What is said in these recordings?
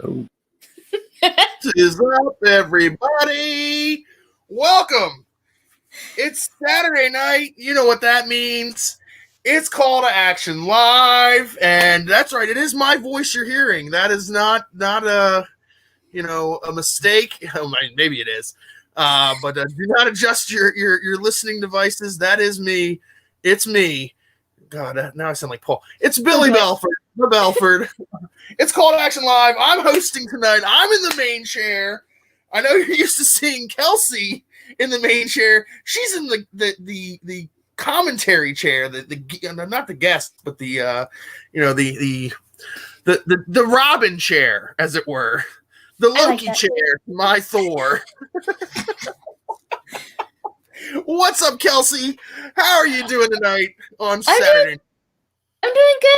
Oh. What is up, everybody? Welcome. It's Saturday night. You know what that means. It's Call to Action Live, and that's right. It is my voice you're hearing. That is not a mistake. Maybe it is, but do not adjust your listening devices. That is me. It's me. God, now I sound like Paul. It's Billy Belford. The Belford. It's Call to Action Live. I'm hosting tonight. I'm in the main chair. I know you're used to seeing Kelsey in the main chair. She's in the commentary chair. Not the guest, but the Robin chair, as it were. The Loki chair. My Thor. What's up, Kelsey? How are you doing tonight on Saturday? I'm doing good.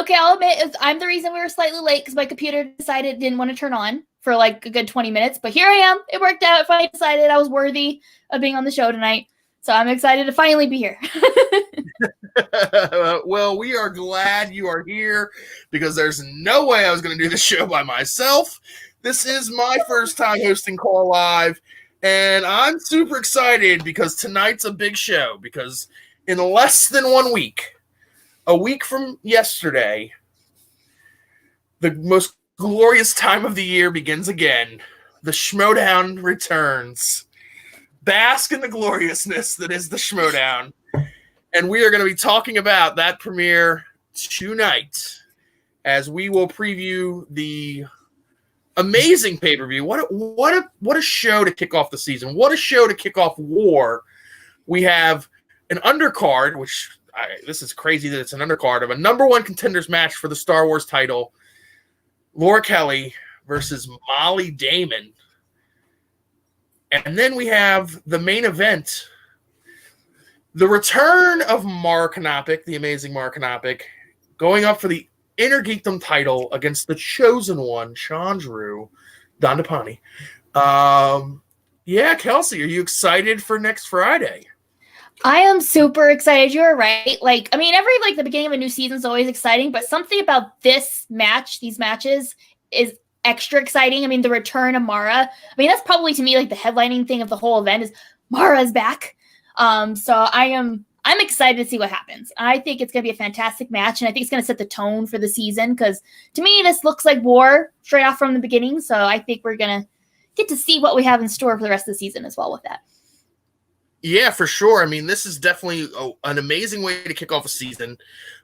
I'll admit I'm the reason we were slightly late because my computer decided it didn't want to turn on for like a good 20 minutes. But here I am. It worked out. I decided I was worthy of being on the show tonight. So I'm excited to finally be here. Well, we are glad you are here because there's no way I was going to do this show by myself. This is my first time hosting Call Live, and I'm super excited because tonight's a big show because in less than 1 week, a week from yesterday, the most glorious time of the year begins again. The Schmoedown returns. Bask in the gloriousness that is the Schmoedown. And we are going to be talking about that premiere tonight as we will preview the amazing pay-per-view. What a show to kick off the season. What a show to kick off War. We have an undercard, which this is crazy that it's an undercard of a number one contenders match for the Star Wars title. Laura Kelly versus Mollie Damon. And then we have the main event. The return of Knopic, the amazing Knopic, going up for the Innergeekdom title against the chosen one, Chandru Dhandapani. Yeah, Kelsey, are you excited for next Friday? I am super excited. You're right. The beginning of a new season is always exciting, but something about these matches is extra exciting. I mean, the return of Mara. I mean, that's probably to me like the headlining thing of the whole event is Mara's back. So I'm excited to see what happens. I think it's going to be a fantastic match, and I think it's going to set the tone for the season because to me, this looks like War straight off from the beginning. So I think we're going to get to see what we have in store for the rest of the season as well with that. Yeah, for sure. I mean, this is definitely an amazing way to kick off a season.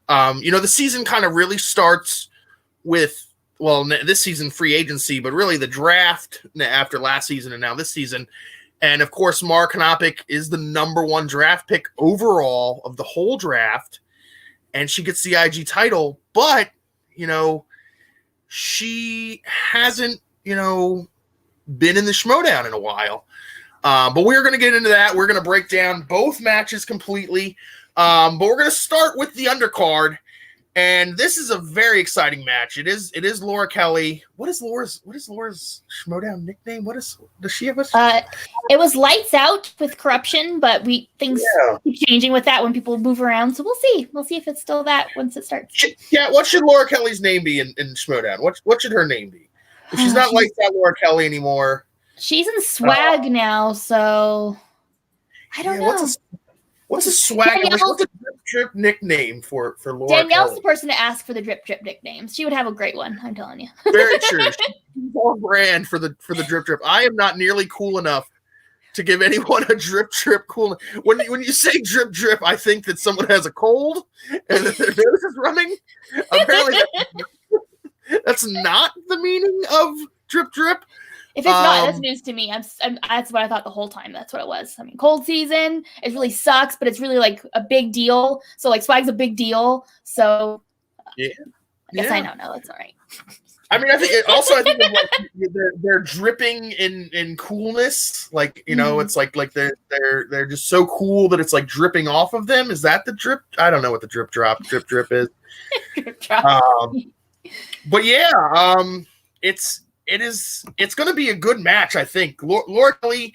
The season kind of really starts with, this season free agency, but really the draft after last season and now this season. And, of course, Knopic is the number one draft pick overall of the whole draft, and she gets the IG title. But, she hasn't, been in the Schmoedown in a while. But we're going to get into that. We're going to break down both matches completely. But we're going to start with the undercard. And this is a very exciting match. It is Laura Kelly. What is Laura's Schmoedown nickname? Does she have a? It was Lights Out with Corruption, but things keep changing with that when people move around. So we'll see. We'll see if it's still that once it starts. Yeah, what should Laura Kelly's name be in Schmoedown? What should her name be? If she's not Lights Out Laura Kelly anymore. She's in S.W.A.G now, so I don't know. What's a S.W.A.G? What's a drip nickname for Laura Danielle's Kelly? the person to ask for the drip nicknames. She would have a great one, I'm telling you. Very true. She's on brand for the drip. I am not nearly cool enough to give anyone a drip cool. When you say drip, I think that someone has a cold and that their nose is running. Apparently, that's not the meaning of drip. If it's not, that's news to me. That's what I thought the whole time. That's what it was. I mean, cold season, it really sucks, but it's really like a big deal. So like S.W.A.G's a big deal. So I guess I don't know. That's all right. I mean, I think they're dripping in coolness. Like, it's like they're just so cool that it's like dripping off of them. Is that the drip? I don't know what the drip is. Drip drop. But yeah, it's going to be a good match, I think. Laura Kelly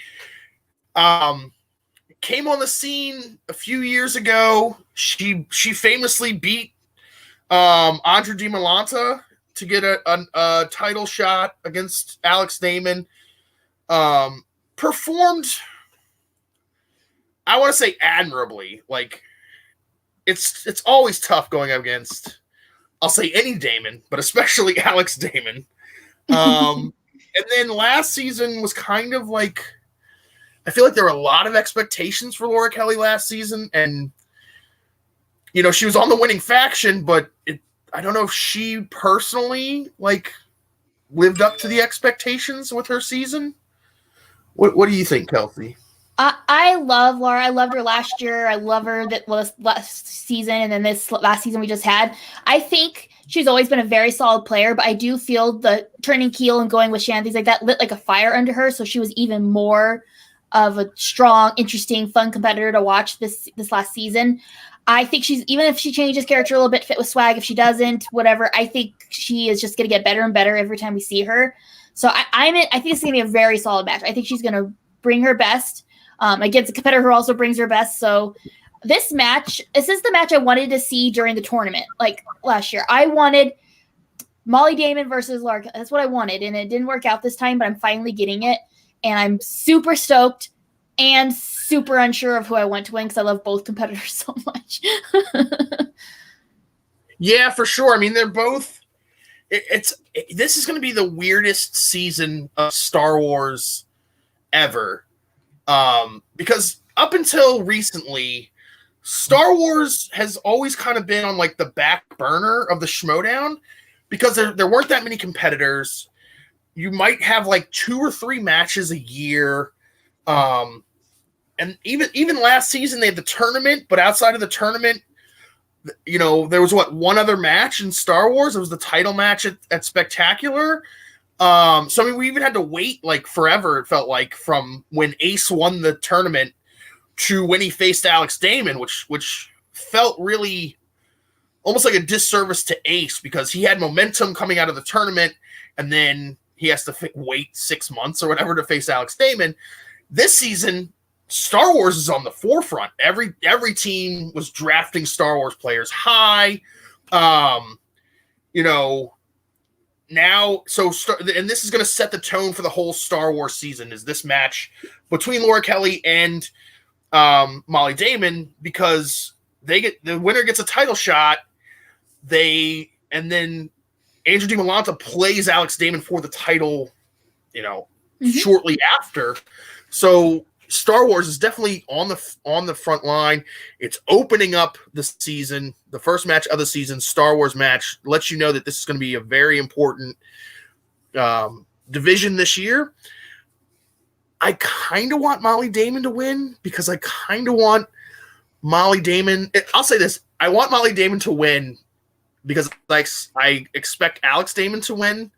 came on the scene a few years ago. She famously beat Andre Di Malanta to get a title shot against Alex Damon. Performed, I want to say, admirably. Like, it's always tough going up against, I'll say, any Damon, but especially Alex Damon. And then last season was kind of like, I feel like there were a lot of expectations for Laura Kelly last season, and you know, she was on the winning faction, but I don't know if she personally like lived up to the expectations with her season. What do you think, Kelsey? I love Laura. I loved her last year. I love her last season, and then this last season we just had. I think she's always been a very solid player, but I do feel the turning keel and going with Shan, things like that, lit like a fire under her, so she was even more of a strong, interesting, fun competitor to watch this last season. I think she's, even if she changes character a little bit, fit with swag, if she doesn't, whatever, I think she is just going to get better and better every time we see her. So I think it's going to be a very solid match. I think she's going to bring her best against a competitor who also brings her best. So this is the match I wanted to see during the tournament, like last year. I wanted Mollie Damon versus Laura. That's what I wanted, and it didn't work out this time, but I'm finally getting it, and I'm super stoked and super unsure of who I want to win because I love both competitors so much. Yeah, for sure. I mean, they're both. This is going to be the weirdest season of Star Wars ever, because up until recently, Star Wars has always kind of been on like the back burner of the Schmoedown because there weren't that many competitors. You might have like 2 or 3 matches a year. And even last season they had the tournament, but outside of the tournament, you know, there was one other match in Star Wars. It was the title match at Spectacular. So I mean, we even had to wait like forever. It felt like from when Ace won the tournament to when he faced Alex Damon, which felt really almost like a disservice to Ace because he had momentum coming out of the tournament, and then he has to wait 6 months or whatever to face Alex Damon. This season, Star Wars is on the forefront. Every team was drafting Star Wars players high. You know, now, and this is going to set the tone for the whole Star Wars season, is this match between Laura Kelly and Mollie Damon, because the winner gets a title shot. And then Andrew DiMolanta plays Alex Damon for the title, you know, shortly after. So Star Wars is definitely on the front line. It's opening up the season. The first match of the season, Star Wars match, lets you know that this is going to be a very important division this year. I kind of want Mollie Damon to win because I kind of want Mollie Damon. I'll say this. I want Mollie Damon to win because I expect Alex Damon to win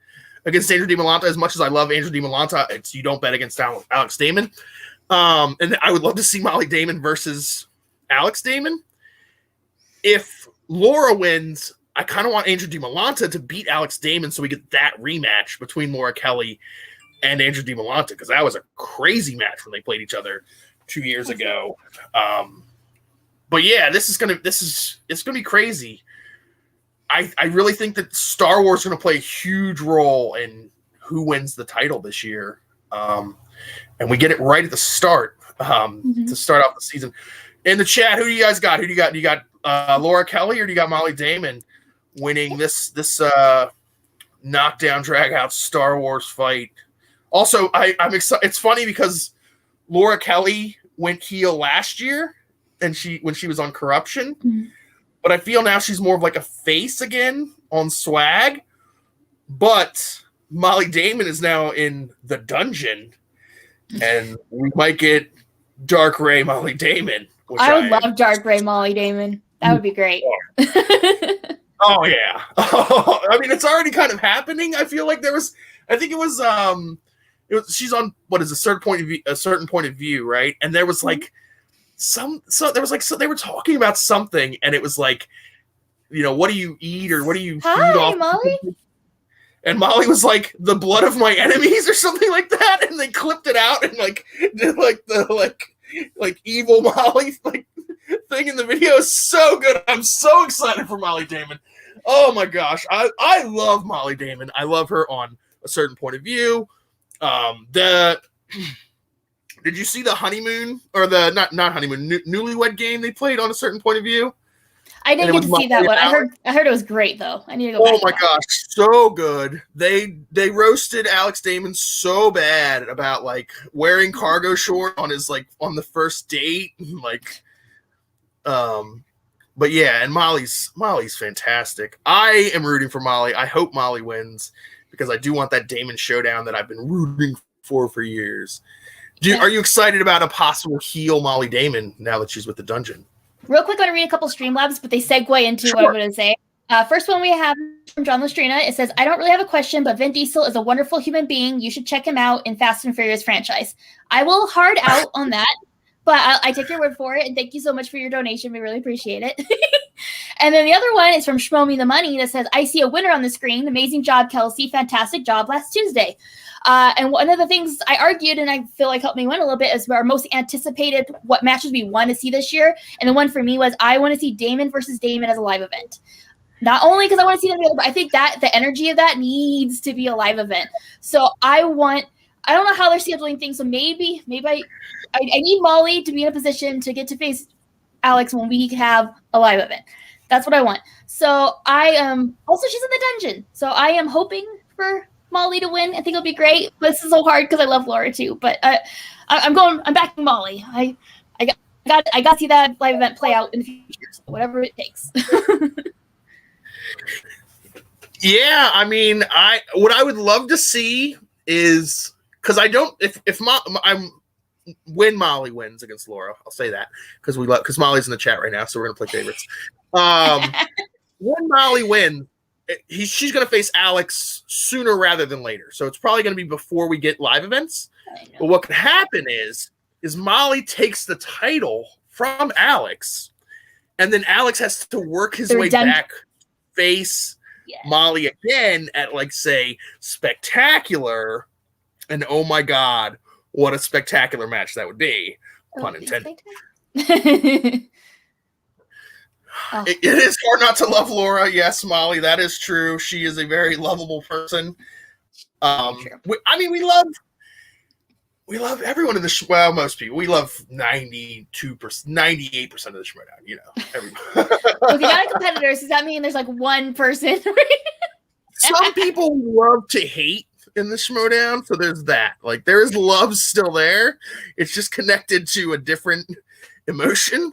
against Andrew DiMolanta. As much as I love Andrew DiMolanta, you don't bet against Alex Damon. And I would love to see Mollie Damon versus Alex Damon. If Laura wins, I kind of want Andrew DiMolanta to beat Alex Damon so we get that rematch between Laura Kelly and Andrew DiMolanta, because that was a crazy match when they played each other 2 years ago. But yeah, it's gonna be crazy. I really think that Star Wars is gonna play a huge role in who wins the title this year. And we get it right at the start to start off the season. In the chat, who do you guys got? Who do you got? Do you got Laura Kelly or do you got Mollie Damon winning this knockdown, drag out Star Wars fight? Also, I'm excited. It's funny because Laura Kelly went heel last year, and when she was on Corruption, but I feel now she's more of like a face again on S.W.A.G. But Mollie Damon is now in the dungeon, and we might get Dark Ray Mollie Damon. I would love Dark Ray Mollie Damon. That would be great. Oh yeah. I mean, it's already kind of happening. I feel like she's on what is a certain point of view, right? And there was like they were talking about something, and it was like, you know, what do you eat or what do you feed off? Mollie? And Mollie was like, the blood of my enemies or something like that, and they clipped it out and like did like the like evil Mollie like thing in the video. Is so good. I'm so excited for Mollie Damon. Oh my gosh, I love Mollie Damon. I love her on A Certain Point of View. The Did you see the honeymoon or the not honeymoon newlywed game they played on A Certain Point of View? I didn't get to see that one. I heard it was great though. I need to go back. Oh my gosh, so good. They roasted Alex Damon so bad about like wearing cargo short on his like on the first date, like but yeah, and Mollie's fantastic. I am rooting for Mollie. I hope Mollie wins because I do want that Damon showdown that I've been rooting for years. Are you excited about a possible heel Mollie Damon now that she's with the dungeon? Real quick, I'm going to read a couple Streamlabs, but they segue into what I'm going to say. First one we have from John Lustrina. It says, I don't really have a question, but Vin Diesel is a wonderful human being. You should check him out in Fast and Furious franchise. I will hard out on that, but I take your word for it, and thank you so much for your donation. We really appreciate it. And then the other one is from Schmoe Me the Money that says, I see a winner on the screen. Amazing job, Kelsey. Fantastic job last Tuesday. And one of the things I argued, and I feel like helped me win a little bit, is our most anticipated what matches we want to see this year. And the one for me was I want to see Damon versus Damon as a live event. Not only because I want to see them together, but I think that the energy of that needs to be a live event. So I don't know how they're scheduling things. So maybe I need Mollie to be in a position to get to face Alex when we have a live event. That's what I want. So I am also, she's in the dungeon. So I am hoping for Mollie to win. I think it'll be great. But this is so hard because I love Laura too. But I'm backing Mollie. I got to see that live event play out in the future. So whatever it takes. Yeah, I mean, what I would love to see is because I don't when Mollie wins against Laura, I'll say that because Mollie's in the chat right now, so we're gonna play favorites. When Mollie wins, she's gonna face Alex sooner rather than later, so it's probably gonna be before we get live events. But what could happen is Mollie takes the title from Alex, and then Alex has to work his way back, face Mollie again at like say Spectacular, and oh my god, what a spectacular match that would be. Pun intended. It is hard not to love Laura. Yes, Mollie, that is true. She is a very lovable person. We love everyone in the well, most people. We love 98% of the Schmoedown, you know. Everyone. Well, if you're not a competitor, does that mean there's like one person? Some people love to hate in the Schmoedown, so there's that. Like there is love still there. It's just connected to a different emotion.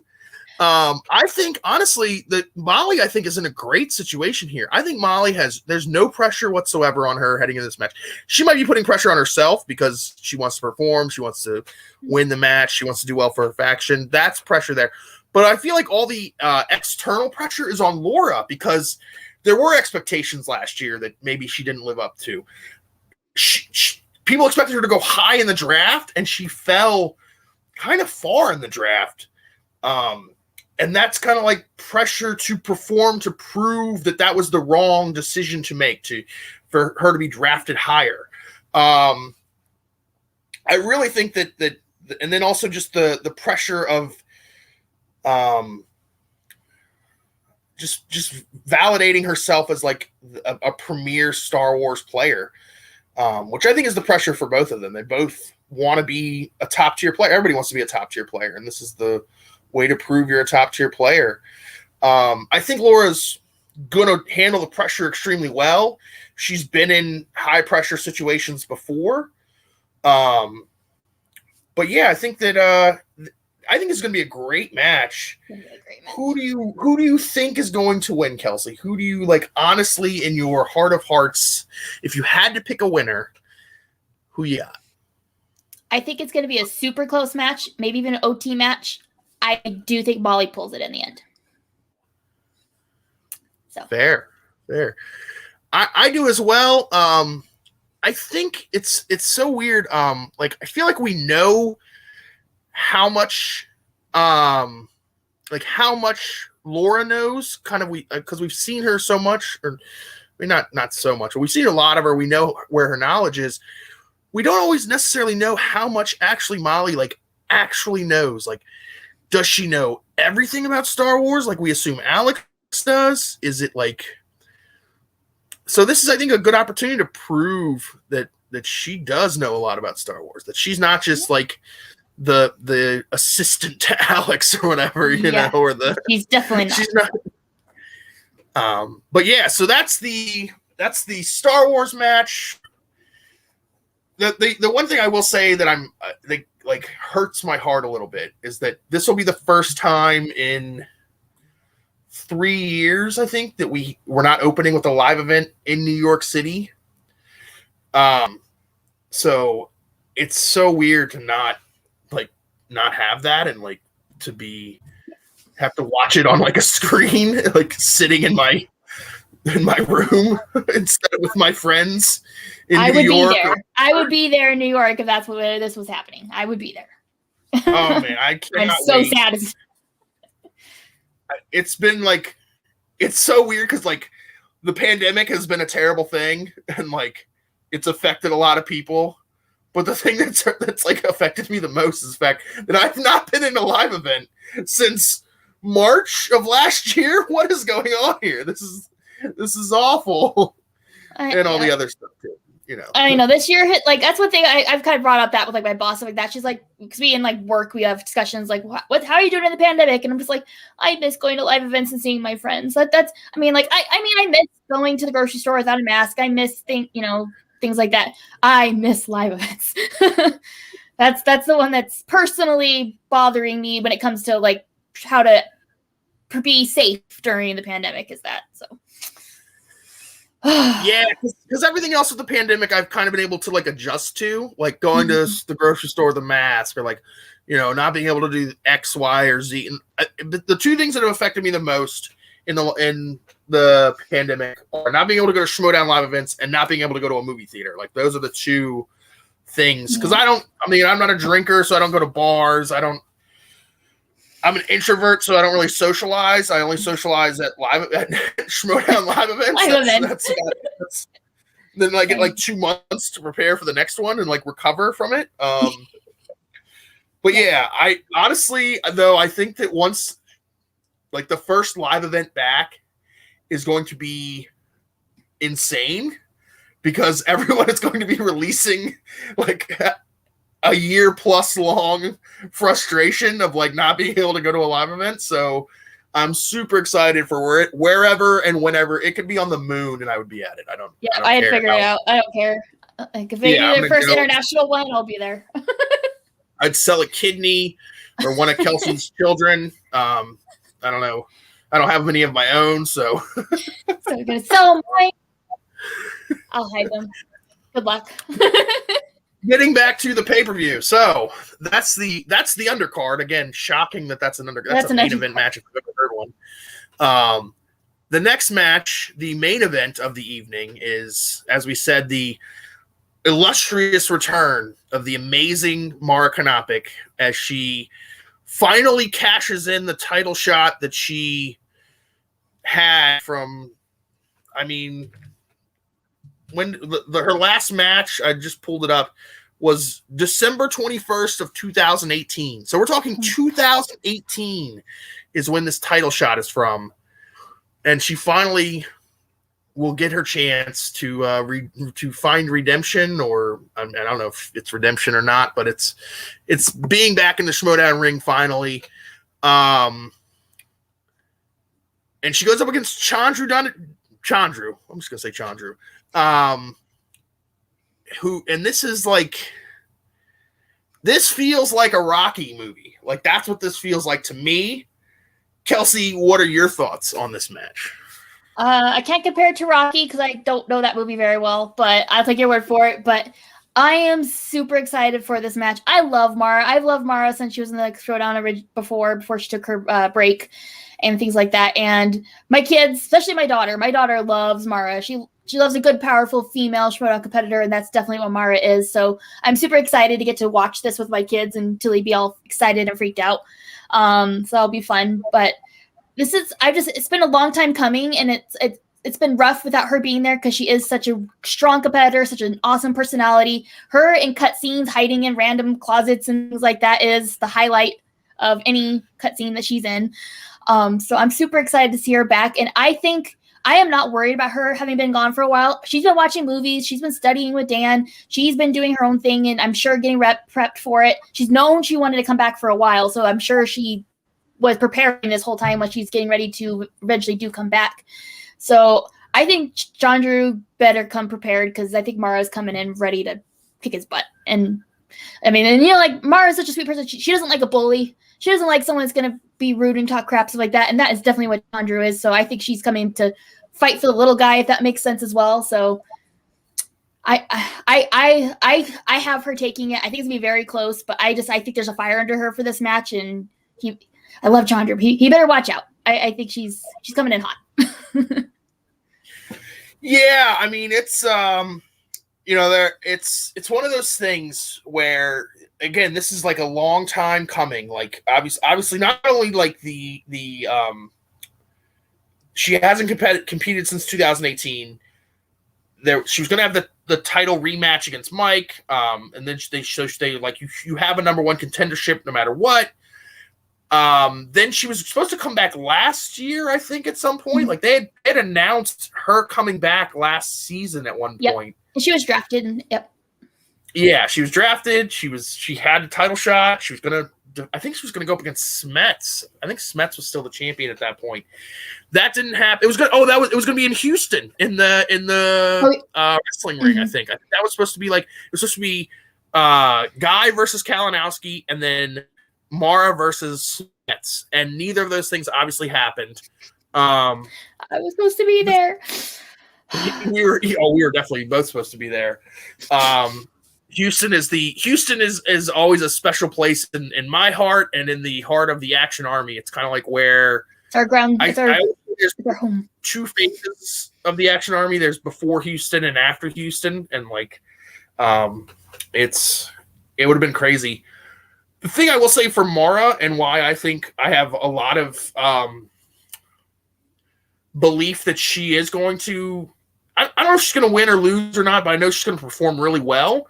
I think honestly that Mollie is in a great situation here. I think Mollie there's no pressure whatsoever on her heading into this match. She might be putting pressure on herself because she wants to perform, she wants to win the match, she wants to do well for her faction. That's pressure there. But I feel like all the external pressure is on Laura because there were expectations last year that maybe she didn't live up to. People expected her to go high in the draft, and she fell kind of far in the draft. And that's kind of like pressure to perform to prove that was the wrong decision to make for her to be drafted higher. I really think that and then also just the pressure of just validating herself as like a premier Star Wars player, which I think is the pressure for both of them. They both want to be a top tier player. Everybody wants to be a top tier player, and this is the way to prove you're a top tier player. I think Laura's going to handle the pressure extremely well. She's been in high pressure situations before. But yeah, I think it's going to be a great match. Who do you think is going to win, Kelsey? Who do you like, honestly, in your heart of hearts, if you had to pick a winner, who you got? I think it's going to be a super close match, maybe even an OT match. I do think Mollie pulls it in the end. So fair. I do as well. I think it's so weird. Like I feel like we know how much Laura knows, kind of, because we've seen her so much, or I mean, not so much, but we've seen a lot of her. We know where her knowledge is. We don't always necessarily know how much actually Mollie actually knows. Like, does she know everything about Star Wars like we assume Alex does? Is it like so this is, I think, a good opportunity to prove that she does know a lot about Star Wars. That she's not just like the assistant to Alex or whatever, you know, or he's definitely not. She's not. But yeah, so that's the Star Wars match. The one thing I will say that like hurts my heart a little bit is that this will be the first time in 3 years, I think, that we're not opening with a live event in New York City. So it's so weird to not have that, and like to have to watch it on like a screen, like sitting in my room instead of with my friends in New York. I would be there in New York if that's where this was happening. I would be there. Oh man, I cannot I'm so wait. sad. It's been like, it's so weird because like the pandemic has been a terrible thing, and like it's affected a lot of people. But the thing that's like affected me the most is the fact that I've not been in a live event since March of last year. What is going on here? This is awful. And all the other stuff too, you know. I know this year hit, like, that's one thing I've kind of brought up that with like my boss, like that. She's like, because we in like work, we have discussions like, how are you doing in the pandemic? And I'm just like, I miss going to live events and seeing my friends. That's I mean, like I miss going to the grocery store without a mask. I miss things like that. I miss live events. That's the one that's personally bothering me when it comes to like how to be safe during the pandemic, is that. So yeah, because everything else with the pandemic I've kind of been able to like adjust to, like going to the grocery store with a mask, or like, you know, not being able to do X, Y, or Z. And the two things that have affected me the most in the pandemic are not being able to go to Schmoedown live events and not being able to go to a movie theater. Like those are the two things. Because I'm not a drinker, so I don't go to bars. I'm an introvert, so I don't really socialize. I only socialize at Schmoedown live events. Then I get like 2 months to prepare for the next one and like recover from it. But yeah, I honestly, though, I think that once like the first live event back is going to be insane, because everyone is going to be releasing like a year plus long frustration of like not being able to go to a live event. So I'm super excited for wherever and whenever. It could be on the moon and I would be at it. I had figured it out. I don't care. Like if they do their first international one, I'll be there. I'd sell a kidney or one of Kelsey's children. I don't know. I don't have many of my own, so. So I'm gonna sell mine. I'll hide them. Good luck. Getting back to the pay-per-view, so that's the undercard. Again, shocking that's an undercard. That's a main event match if I've ever heard one. The next match, the main event of the evening, is, as we said, the illustrious return of the amazing Mara Knopic as she finally cashes in the title shot that she had from, I mean, when her last match, I just pulled it up, was December 21st of 2018. So we're talking 2018 is when this title shot is from. And she finally will get her chance to find redemption, or I don't know if it's redemption or not, but it's being back in the Schmoedown ring finally. And she goes up against Chandru. I'm just gonna say Chandru. And this feels like a Rocky movie. Like that's what this feels like to me. Kelsey, what are your thoughts on this match? I can't compare it to Rocky because I don't know that movie very well, but I'll take your word for it. But I am super excited for this match. I love Mara. I've loved Mara since she was in the Schmoedown before she took her break and things like that. And my kids, especially my daughter loves Mara. She loves a good, powerful female Schmoedown competitor, and that's definitely what Mara is. So I'm super excited to get to watch this with my kids and Tilly be all excited and freaked out. So that'll be fun. But it's been a long time coming, and it's been rough without her being there because she is such a strong competitor, such an awesome personality. Her in cutscenes, hiding in random closets and things like that is the highlight of any cutscene that she's in. So I'm super excited to see her back, and I think I am not worried about her having been gone for a while. She's been watching movies. She's been studying with Dan. She's been doing her own thing, and I'm sure getting prepped for it. She's known she wanted to come back for a while, so I'm sure she was preparing this whole time when she's getting ready to eventually do come back. So I think Chandru better come prepared, because I think Mara's coming in ready to kick his butt. And I mean, and like Mara's such a sweet person. She doesn't like a bully. She doesn't like someone that's going to be rude and talk crap, stuff like that. And that is definitely what Chandru is. So I think she's coming to fight for the little guy, if that makes sense as well. So I have her taking it. I think it's gonna be very close, but I think there's a fire under her for this match, and I love Chandru. He better watch out. I think she's coming in hot. Yeah, I mean, it's it's one of those things where, again, this is like a long time coming. Like obviously not only like the she hasn't competed since 2018. She was going to have the title rematch against Mike, and then they like you have a number one contendership no matter what. Then she was supposed to come back last year, I think, at some point. Like they had announced her coming back last season at one point. And she was drafted. Yep. Yeah, she was drafted. She had a title shot. I think she was gonna go up against Smets. I think Smets was still the champion at that point. That didn't happen. It was good. It was gonna be in Houston in the wrestling ring. I think that was supposed to be Guy versus Kalinowski, and then Mara versus Smets, and neither of those things obviously happened. I was supposed to be there. We were definitely both supposed to be there. Houston is always a special place in my heart and in the heart of the Action Army. It's kind of like where it's our ground. There's our home. Two phases of the Action Army. There's before Houston and after Houston, and like, it would have been crazy. The thing I will say for Mara, and why I think I have a lot of belief that she is going to, I don't know if she's going to win or lose or not, but I know she's going to perform really well,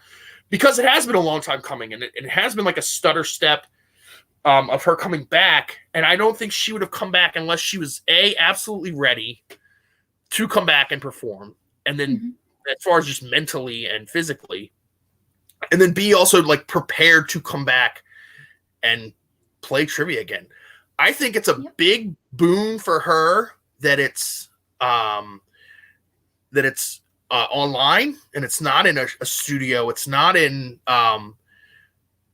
because it has been a long time coming, and it has been like a stutter step of her coming back. And I don't think she would have come back unless she was absolutely ready to come back and perform, and then as far as just mentally and physically, and then B, also like prepared to come back and play trivia again. I think it's a big boon for her that it's online, and it's not in a studio. It's not in a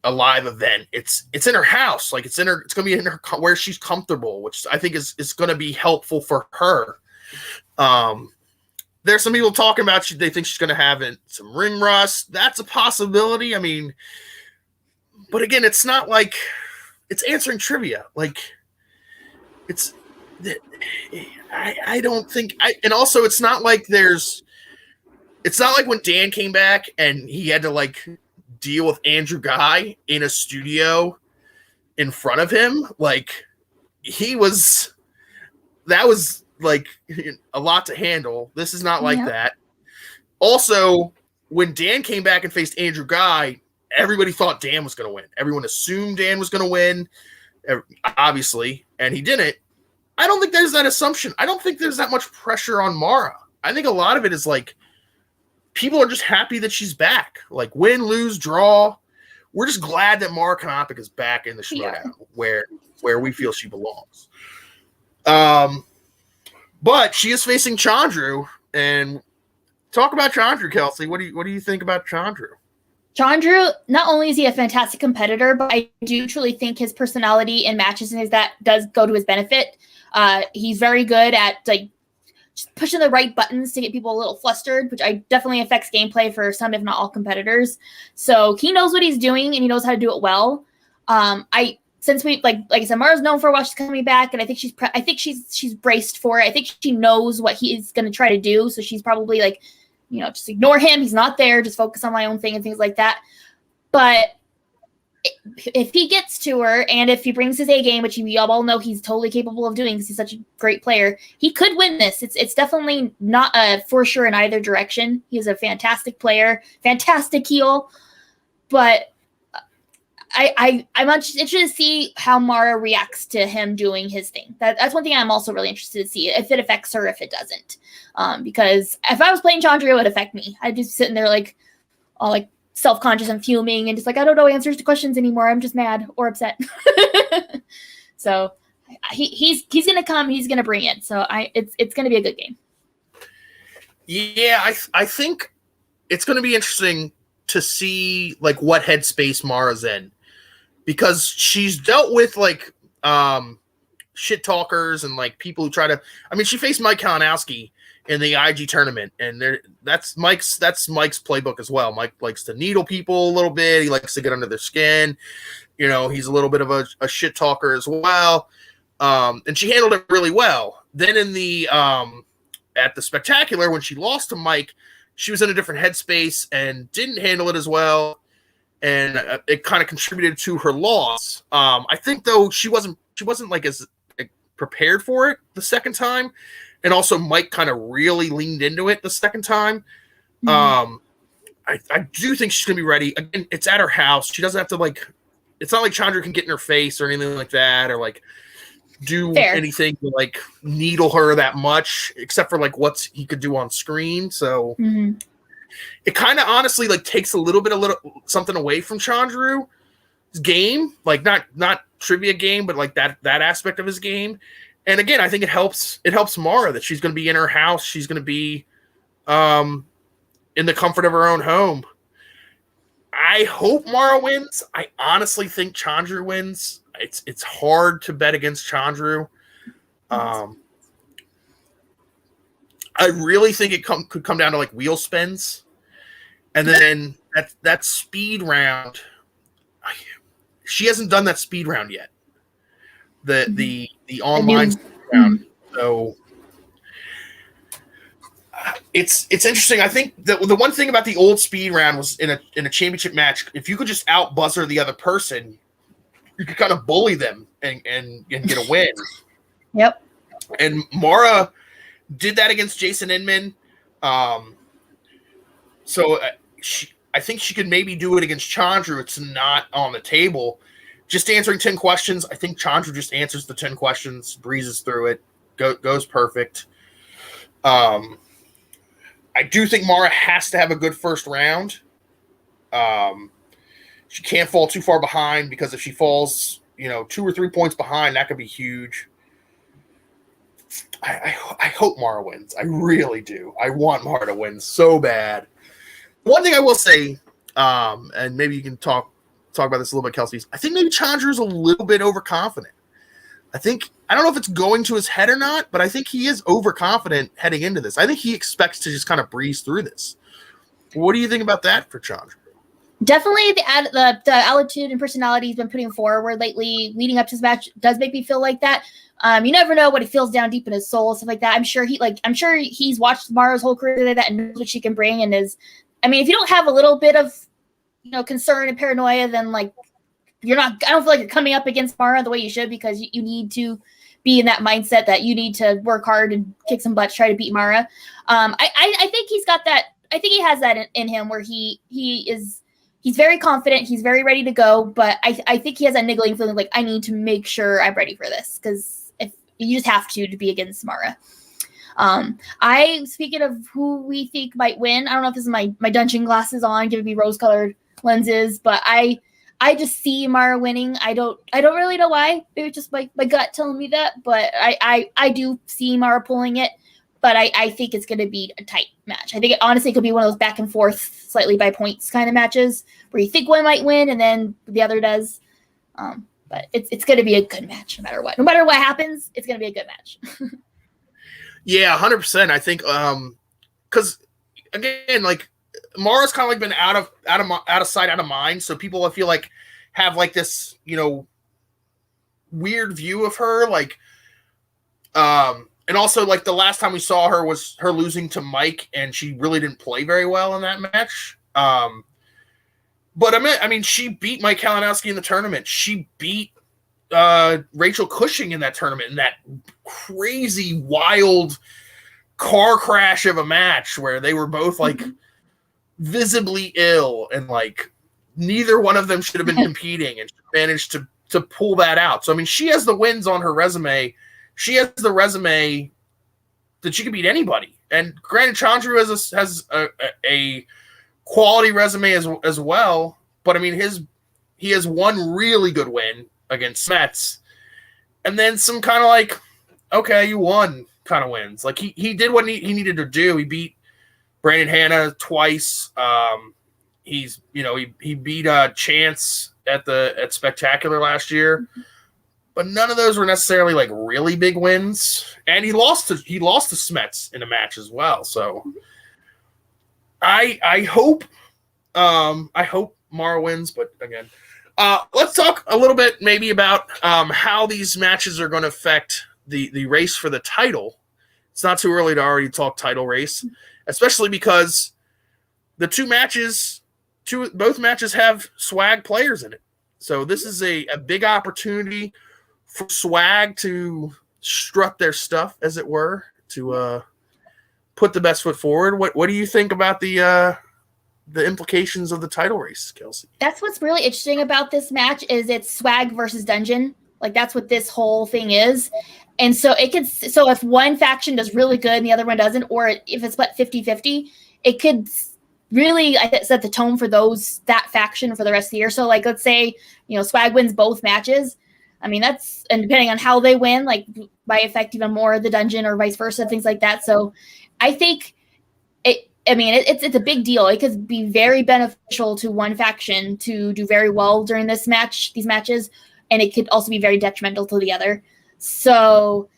live event. It's in her house. Like it's going to be in her where she's comfortable, which I think is going to be helpful for her. There's some people talking about they think she's going to have some ring rust. That's a possibility. I mean, but again, it's not like it's answering trivia. Like I don't think and also it's not like when Dan came back and he had to like deal with Andrew Guy in a studio in front of him. Like that was like a lot to handle. This is not like that. Also, when Dan came back and faced Andrew Guy, everybody thought Dan was going to win. Everyone assumed Dan was going to win, obviously, and he didn't. I don't think there's that assumption. I don't think there's that much pressure on Mara. I think a lot of it is like people are just happy that she's back. Like win, lose, draw. We're just glad that Mara Knopic is back in the Schmoedown where we feel she belongs. But she is facing Chandru, and talk about Chandru, Kelsey. What do you think about Chandru? Chandru, not only is he a fantastic competitor, but I do truly think his personality in matches and that does go to his benefit. He's very good at like just pushing the right buttons to get people a little flustered, which definitely affects gameplay for some, if not all, competitors. So he knows what he's doing and he knows how to do it well. Since we like I said, Mara's known for a while, she's coming back, and I think she's braced for it. I think she knows what he is going to try to do, so she's probably like, just ignore him. He's not there. Just focus on my own thing and things like that. But if he gets to her and if he brings his A game, which we all know he's totally capable of doing because he's such a great player, he could win this. It's definitely not for sure in either direction. He's a fantastic player, fantastic heel. But I'm interested to see how Mara reacts to him doing his thing. That's one thing I'm also really interested to see, if it affects her, if it doesn't. Because if I was playing Chandru, it would affect me. I'd just sitting there like all like self-conscious and fuming and just like, I don't know answers to questions anymore. I'm just mad or upset. So he's gonna come. He's gonna bring it. So it's gonna be a good game. Yeah, I think it's gonna be interesting to see like what headspace Mara's in, because she's dealt with like shit talkers and like people who try to. I mean, she faced Mike Kalinowski in the IG tournament, and that's Mike's playbook as well. Mike likes to needle people a little bit. He likes to get under their skin. You know, he's a little bit of a shit talker as well. And she handled it really well. Then in the at the Spectacular, when she lost to Mike, she was in a different headspace and didn't handle it as well, and it kind of contributed to her loss. I think though she wasn't like as prepared for it the second time, and also Mike kind of really leaned into it the second time. Mm-hmm. I do think she's gonna be ready. Again, it's at her house. She doesn't have to like. It's not like Chandru can get in her face or anything like that, or like do anything to like needle her that much, except for like what he could do on screen. So it kind of honestly like takes a little something away from Chandru's game, like not trivia game, but like that aspect of his game. And again, I think it helps Mara that she's going to be in her house. She's going to be in the comfort of her own home. I hope Mara wins. I honestly think Chandru wins. It's hard to bet against Chandru. I really think it could come down to like wheel spins, and then that speed round. She hasn't done that speed round yet. The online speed round. So it's interesting. I think the one thing about the old speed round was in a championship match, if you could just out buzzer the other person, you could kind of bully them and get a win. Yep. And Mara did that against Jason Inman. So I think she could maybe do it against Chandru. It's not on the table. Just answering 10 questions. I think Chandru just answers the 10 questions, breezes through it, goes perfect. I do think Mara has to have a good first round. She can't fall too far behind, because if she falls, 2 or 3 points behind, that could be huge. I hope Mara wins. I really do. I want Mara to win so bad. One thing I will say, and maybe you can talk about this a little bit, Kelsey, I think maybe Chandru is a little bit overconfident. I don't know if it's going to his head or not, but I think he is overconfident heading into this. I think he expects to just kind of breeze through this. What do you think about that for Chandru? Definitely the attitude and personality he's been putting forward lately, leading up to this match, does make me feel like that. You never know what he feels down deep in his soul, stuff like that. I'm sure he's watched Mara's whole career like that and knows what she can bring. And if you don't have a little bit of, concern and paranoia, then like I don't feel like you're coming up against Mara the way you should, because you need to be in that mindset that you need to work hard and kick some butt, try to beat Mara. I think he's got that. I think he has that in him, where he's very confident. He's very ready to go, but I think he has that niggling feeling like, I need to make sure I'm ready for this, because if you just have to be against Mara. Speaking of who we think might win, I don't know if this is my dungeon glasses on, giving me rose-colored lenses, but I just see Mara winning. I don't really know why. Maybe it's just my gut telling me that, but I do see Mara pulling it. But I think it's going to be a tight match. I think it honestly could be one of those back and forth, slightly by points kind of matches, where you think one might win and then the other does. But it's going to be a good match no matter what. No matter what happens, it's going to be a good match. Yeah, 100%. I think because again, like Mara's kind of like been out of sight, out of mind. So people, I feel like, have like this weird view of her, like and also like the last time we saw her was her losing to Mike, and she really didn't play very well in that match. But I mean, she beat Mike Kalinowski in the tournament. She beat Rachel Cushing in that tournament, in that crazy, wild car crash of a match where they were both like visibly ill and like neither one of them should have been competing, and she managed to pull that out. So I mean, she has the wins on her resume. She has the resume that she can beat anybody. And granted, Chandru has a quality resume as well. But I mean, he has one really good win against Smets, and then some kind of like, okay, you won kind of wins. Like he did what he needed to do. He beat Brandon Hanna twice. He beat Chance at Spectacular last year, but none of those were necessarily like really big wins. And he lost to Smets in a match as well. So I hope Mara wins, but again, let's talk a little bit maybe about how these matches are going to affect the race for the title. It's not too early to already talk title race, especially because the both matches have S.W.A.G players in it. So this is a big opportunity for S.W.A.G to strut their stuff, as it were, to put the best foot forward. What do you think about the implications of the title race, Kelsey? That's what's really interesting about this match is it's S.W.A.G versus Dungeon. Like that's what this whole thing is. And so if one faction does really good and the other one doesn't, or if it's split 50-50, it could really set the tone for that faction for the rest of the year. So like, let's say, S.W.A.G wins both matches. I mean, and depending on how they win, like might affect even more the Dungeon or vice versa, things like that. So I think it's a big deal. It could be very beneficial to one faction to do very well during these matches, and it could also be very detrimental to the other. So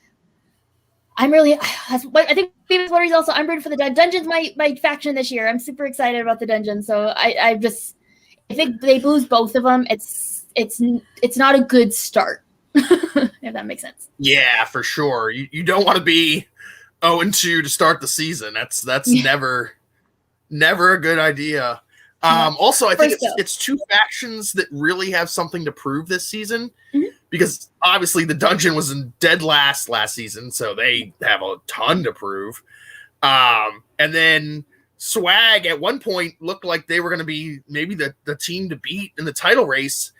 I think Famous One also I'm rooting for the Dungeon's my faction this year. I'm super excited about the Dungeon. So I think they lose both of them. It's not a good start. If that makes sense. Yeah, for sure. You don't want to be 0-2 to start the season. That's never a good idea. Also, I think it's two factions that really have something to prove this season, because obviously the Dungeon was in dead last season, so they have a ton to prove. And then S.W.A.G at one point looked like they were going to be maybe the team to beat in the title race,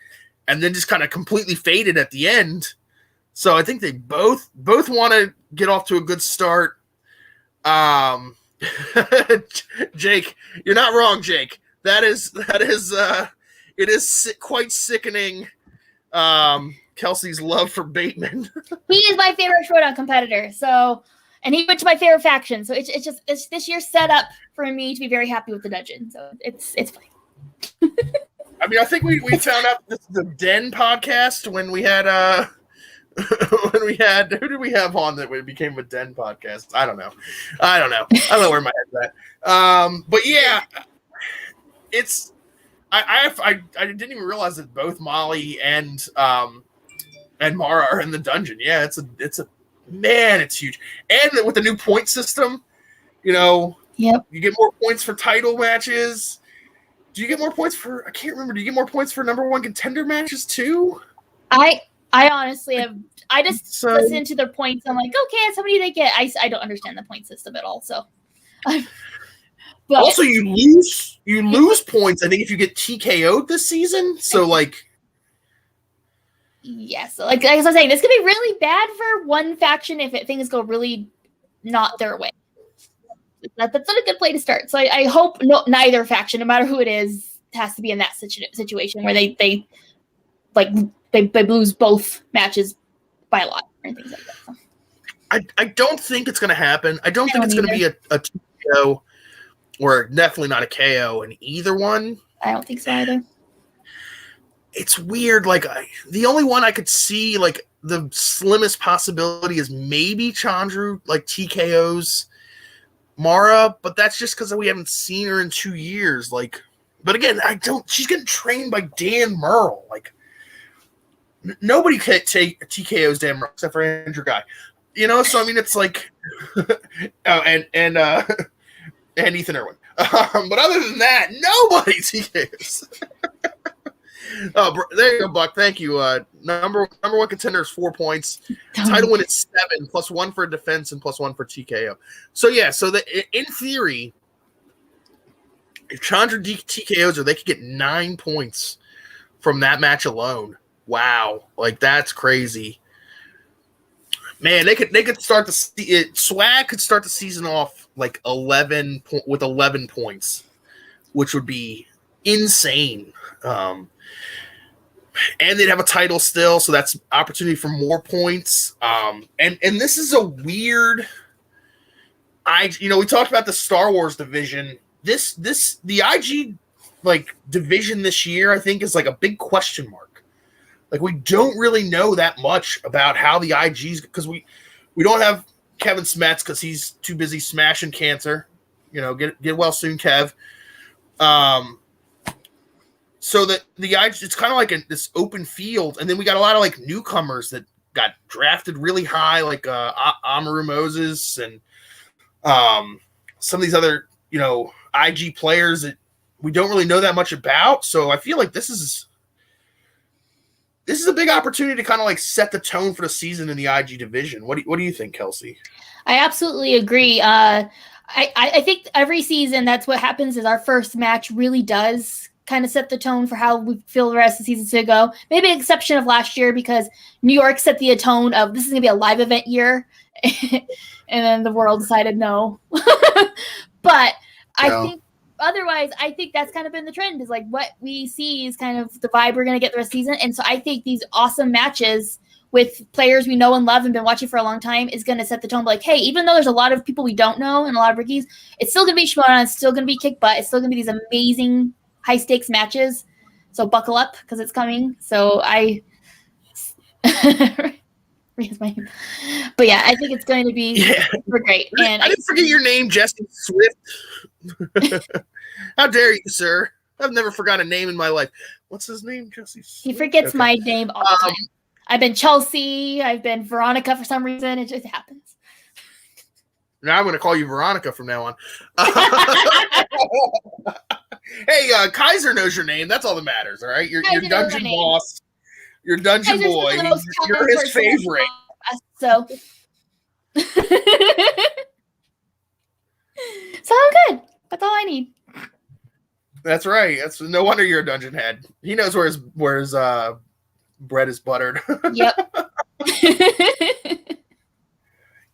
and then just kind of completely faded at the end. So I think they both want to get off to a good start. Jake, you're not wrong, Jake. That is it is quite sickening. Kelsey's love for Bateman. He is my favorite Schmoedown competitor. So, and he went to my favorite faction. So it's this year's set up for me to be very happy with the Dungeon. So it's fine. I mean, I think we found out this is the Den podcast when we had who did we have on that it became a Den podcast? I don't know where my head's at. But yeah, it's I didn't even realize that both Mollie and Mara are in the Dungeon. Yeah, it's huge. And with the new point system, you get more points for title matches. Do you get more points for? I can't remember. Do you get more points for number one contender matches too? I honestly have. I just listen to their points. I'm like, okay, how many they get? I don't understand the point system at all. So, but also you lose points. I think if you get TKO'd this season. So like, yes, like I was saying, this could be really bad for one faction if things go really not their way. That's not a good play to start. So I hope neither faction, no matter who it is, has to be in that situation where they lose both matches by a lot or things like that. So. I don't think it's going to happen. I don't think it's going to be a TKO or definitely not a KO in either one. I don't think so either. It's weird. Like the only one I could see like the slimmest possibility is maybe Chandru like TKOs Mara, but that's just because we haven't seen her in 2 years. Like, but again, she's getting trained by Dan Merle. Like, nobody can take TKO's Dan Merle except for Andrew Guy. So I mean, it's like, and Ethan Irwin. But other than that, nobody TKOs. Oh, there you go, Buck. Thank you. Number one contender is 4 points. Title win is 7, +1 for defense and +1 for TKO. So yeah, in theory, If Chandru TKOs her, they could get 9 points from that match alone. Wow, like that's crazy. Man, they could start S.W.A.G could start the season off like 11 with 11 points, which would be insane. And they'd have a title still, so that's opportunity for more points. And this is a weird. We talked about the Star Wars division. The IG like division this year, I think, is like a big question mark. Like we don't really know that much about how the IGs, because we don't have Kevin Smets because he's too busy smashing cancer. Get well soon, Kev. So that the IG, it's kind of like this open field, and then we got a lot of like newcomers that got drafted really high, like Amaru Moses and some of these other IG players that we don't really know that much about. So I feel like this is a big opportunity to kind of like set the tone for the season in the IG division. What do you think, Kelsey? I absolutely agree. I think every season that's what happens is our first match really does kind of set the tone for how we feel the rest of the season to go. Maybe an exception of last year because New York set the tone of this is going to be a live event year. And then the world decided no. But I think otherwise, I think that's kind of been the trend is like what we see is kind of the vibe we're going to get the rest of the season. And so I think these awesome matches with players we know and love and been watching for a long time is going to set the tone. Like, hey, even though there's a lot of people we don't know and a lot of rookies, it's still going to be Schmoedown. It's still going to be kick butt. It's still going to be these amazing high stakes matches. So buckle up because it's coming. So but yeah, I think it's going to be super great. And I didn't forget your name, Jesse Swift. How dare you, sir? I've never forgot a name in my life. What's his name, Jesse Swift? He forgets my name all the time. I've been Chelsea. I've been Veronica for some reason. It just happens. Now I'm going to call you Veronica from now on. Hey, Kaiser knows your name. That's all that matters, all right? Your dungeon boss. Your dungeon boy. You're his favorite. So I'm good. That's all I need. That's right. That's no wonder you're a dungeon head. He knows where his bread is buttered. Yep.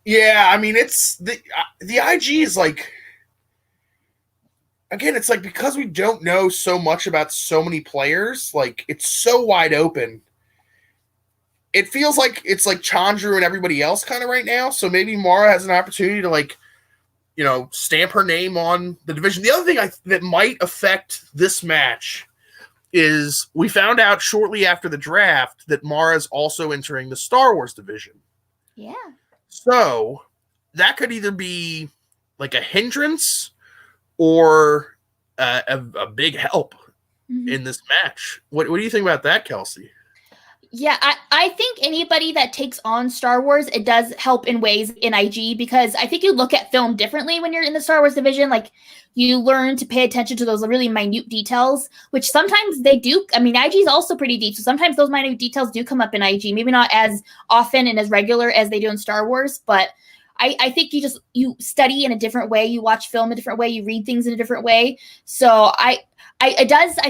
Yeah, I mean it's the IG is like, again, it's like because we don't know so much about so many players, like it's so wide open. It feels like it's like Chandru and everybody else kind of right now. So maybe Mara has an opportunity to like, stamp her name on the division. The other thing that might affect this match is we found out shortly after the draft that Mara is also entering the Star Wars division. Yeah. So that could either be like a hindrance or a big help in this match. What do you think about that, Kelsey? Yeah, I think anybody that takes on Star Wars, it does help in ways in IG because I think you look at film differently when you're in the Star Wars division. Like you learn to pay attention to those really minute details, which sometimes they do. I mean, IG is also pretty deep. So sometimes those minute details do come up in IG, maybe not as often and as regular as they do in Star Wars. But I think you study in a different way. You watch film a different way. You read things in a different way. So I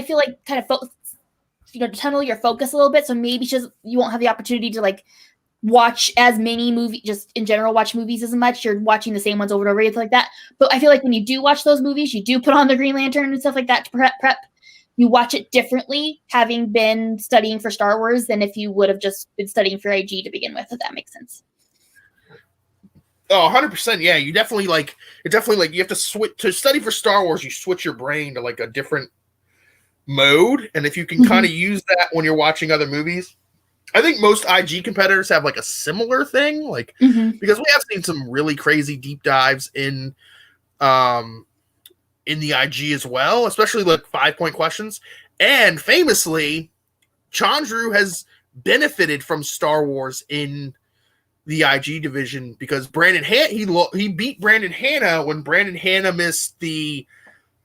feel like kind of tunnel your focus a little bit. So maybe just you won't have the opportunity to like watch as many movies, just in general, watch movies as much. You're watching the same ones over and over again, like that. But I feel like when you do watch those movies, you do put on the Green Lantern and stuff like that to prep. You watch it differently, having been studying for Star Wars than if you would have just been studying for IG to begin with, if that makes sense. Oh, 100%. Yeah, you definitely you have to switch to study for Star Wars. You switch your brain to like a different mode, and if you can kind of use that when you're watching other movies, I think most IG competitors have like a similar thing, like because we have seen some really crazy deep dives in the IG as well, especially like 5-point questions. And famously, Chandru has benefited from Star Wars in the IG division because Brandon he beat Brandon Hanna when Brandon Hanna missed the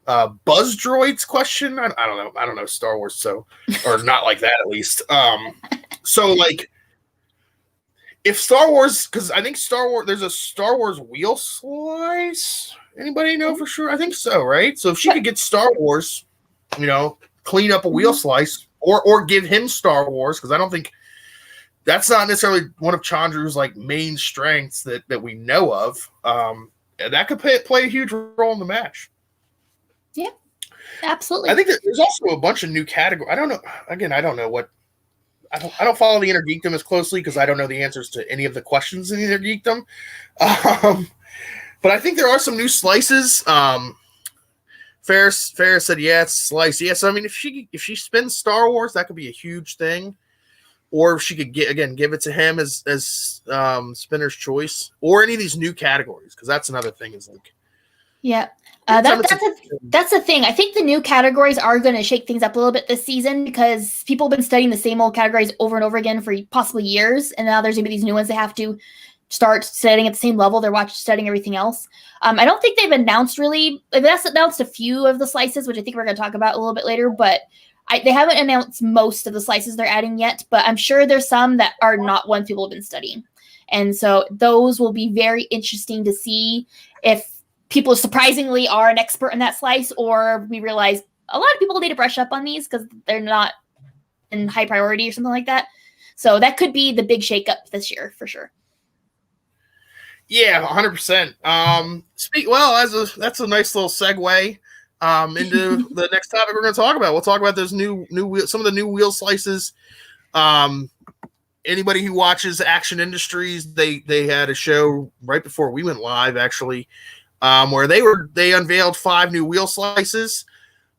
Buzz Droids question. I don't know Star Wars, so or not like that at least. So like if Star Wars, because I think Star Wars, there's a Star Wars wheel slice Anybody know for sure? I think so, right? So if she could get Star Wars, clean up a wheel slice, or give him Star Wars, because I don't think that's not necessarily one of Chandru's like main strengths that we know of. That could play a huge role in the match. Yeah, absolutely. I think that there's also a bunch of new categories. I don't know. Again, I don't know what. I don't follow the Innergeekdom as closely because I don't know the answers to any of the questions in the Innergeekdom. But I think there are some new slices. Ferris said, yeah, it's slice. Yeah, so I mean, if she spins Star Wars, that could be a huge thing. Or if she could give it to him as spinner's choice, or any of these new categories, because that's another thing. Is like, yeah, that's the thing. I think the new categories are going to shake things up a little bit this season because people have been studying the same old categories over and over again for possibly years, and now there's going to be these new ones they have to start studying at the same level they're studying everything else. I don't think they've announced really. They've announced a few of the slices, which I think we're going to talk about a little bit later, but they haven't announced most of the slices they're adding yet, but I'm sure there's some that are not ones people have been studying. And so those will be very interesting to see if people surprisingly are an expert in that slice, or we realize a lot of people need to brush up on these because they're not in high priority or something like that. So that could be the big shakeup this year for sure. Yeah, 100%. That's a nice little segue into the next topic we're going to talk about. We'll talk about those some of the new wheel slices. Anybody who watches Action Industries, they had a show right before we went live, actually, where they unveiled 5 new wheel slices.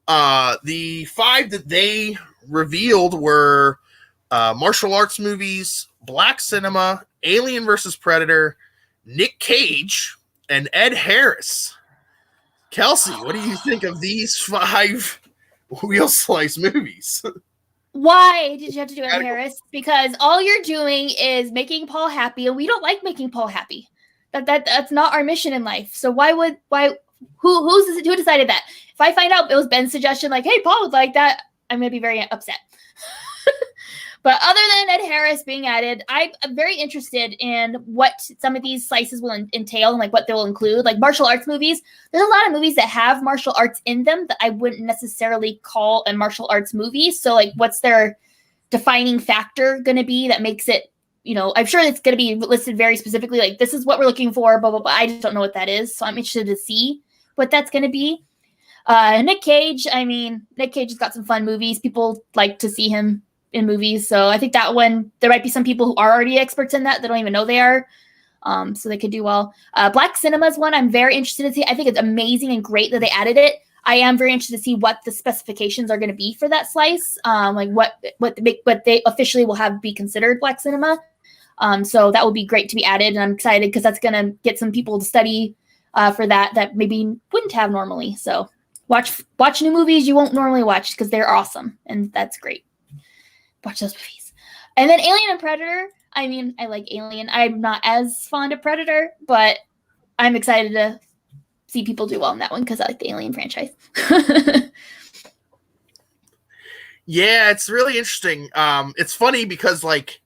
The 5 that they revealed were martial arts movies, black cinema, Alien versus Predator, Nick Cage, and Ed Harris. Kelsey, what do you think of these 5 wheel slice movies? Why did you have to do Ed Harris? Because all you're doing is making Paul happy, and we don't like making Paul happy. That's not our mission in life. So who decided that? If I find out it was Ben's suggestion, like, hey, Paul would like that, I'm gonna be very upset. But other than Ed Harris being added, I'm very interested in what some of these slices will entail and like what they'll include. Like martial arts movies, there's a lot of movies that have martial arts in them that I wouldn't necessarily call a martial arts movie. So like what's their defining factor going to be that makes it, I'm sure it's going to be listed very specifically, like this is what we're looking for, blah, blah, blah. I just don't know what that is. So I'm interested to see what that's going to be. Nick Cage has got some fun movies. People like to see him in movies. So I think that one, there might be some people who are already experts in that don't even know they are. So they could do well. Black cinema is one I'm very interested to see. I think it's amazing and great that they added it. I am very interested to see what the specifications are going to be for that slice. Like what they officially will have be considered black cinema. So that will be great to be added. And I'm excited because that's going to get some people to study for that maybe wouldn't have normally. So watch new movies you won't normally watch because they're awesome. And that's great. Watch those movies. And then Alien and Predator. I like Alien. I'm not as fond of Predator, but I'm excited to see people do well in that one because I like the Alien franchise. Yeah, it's really interesting. It's funny because like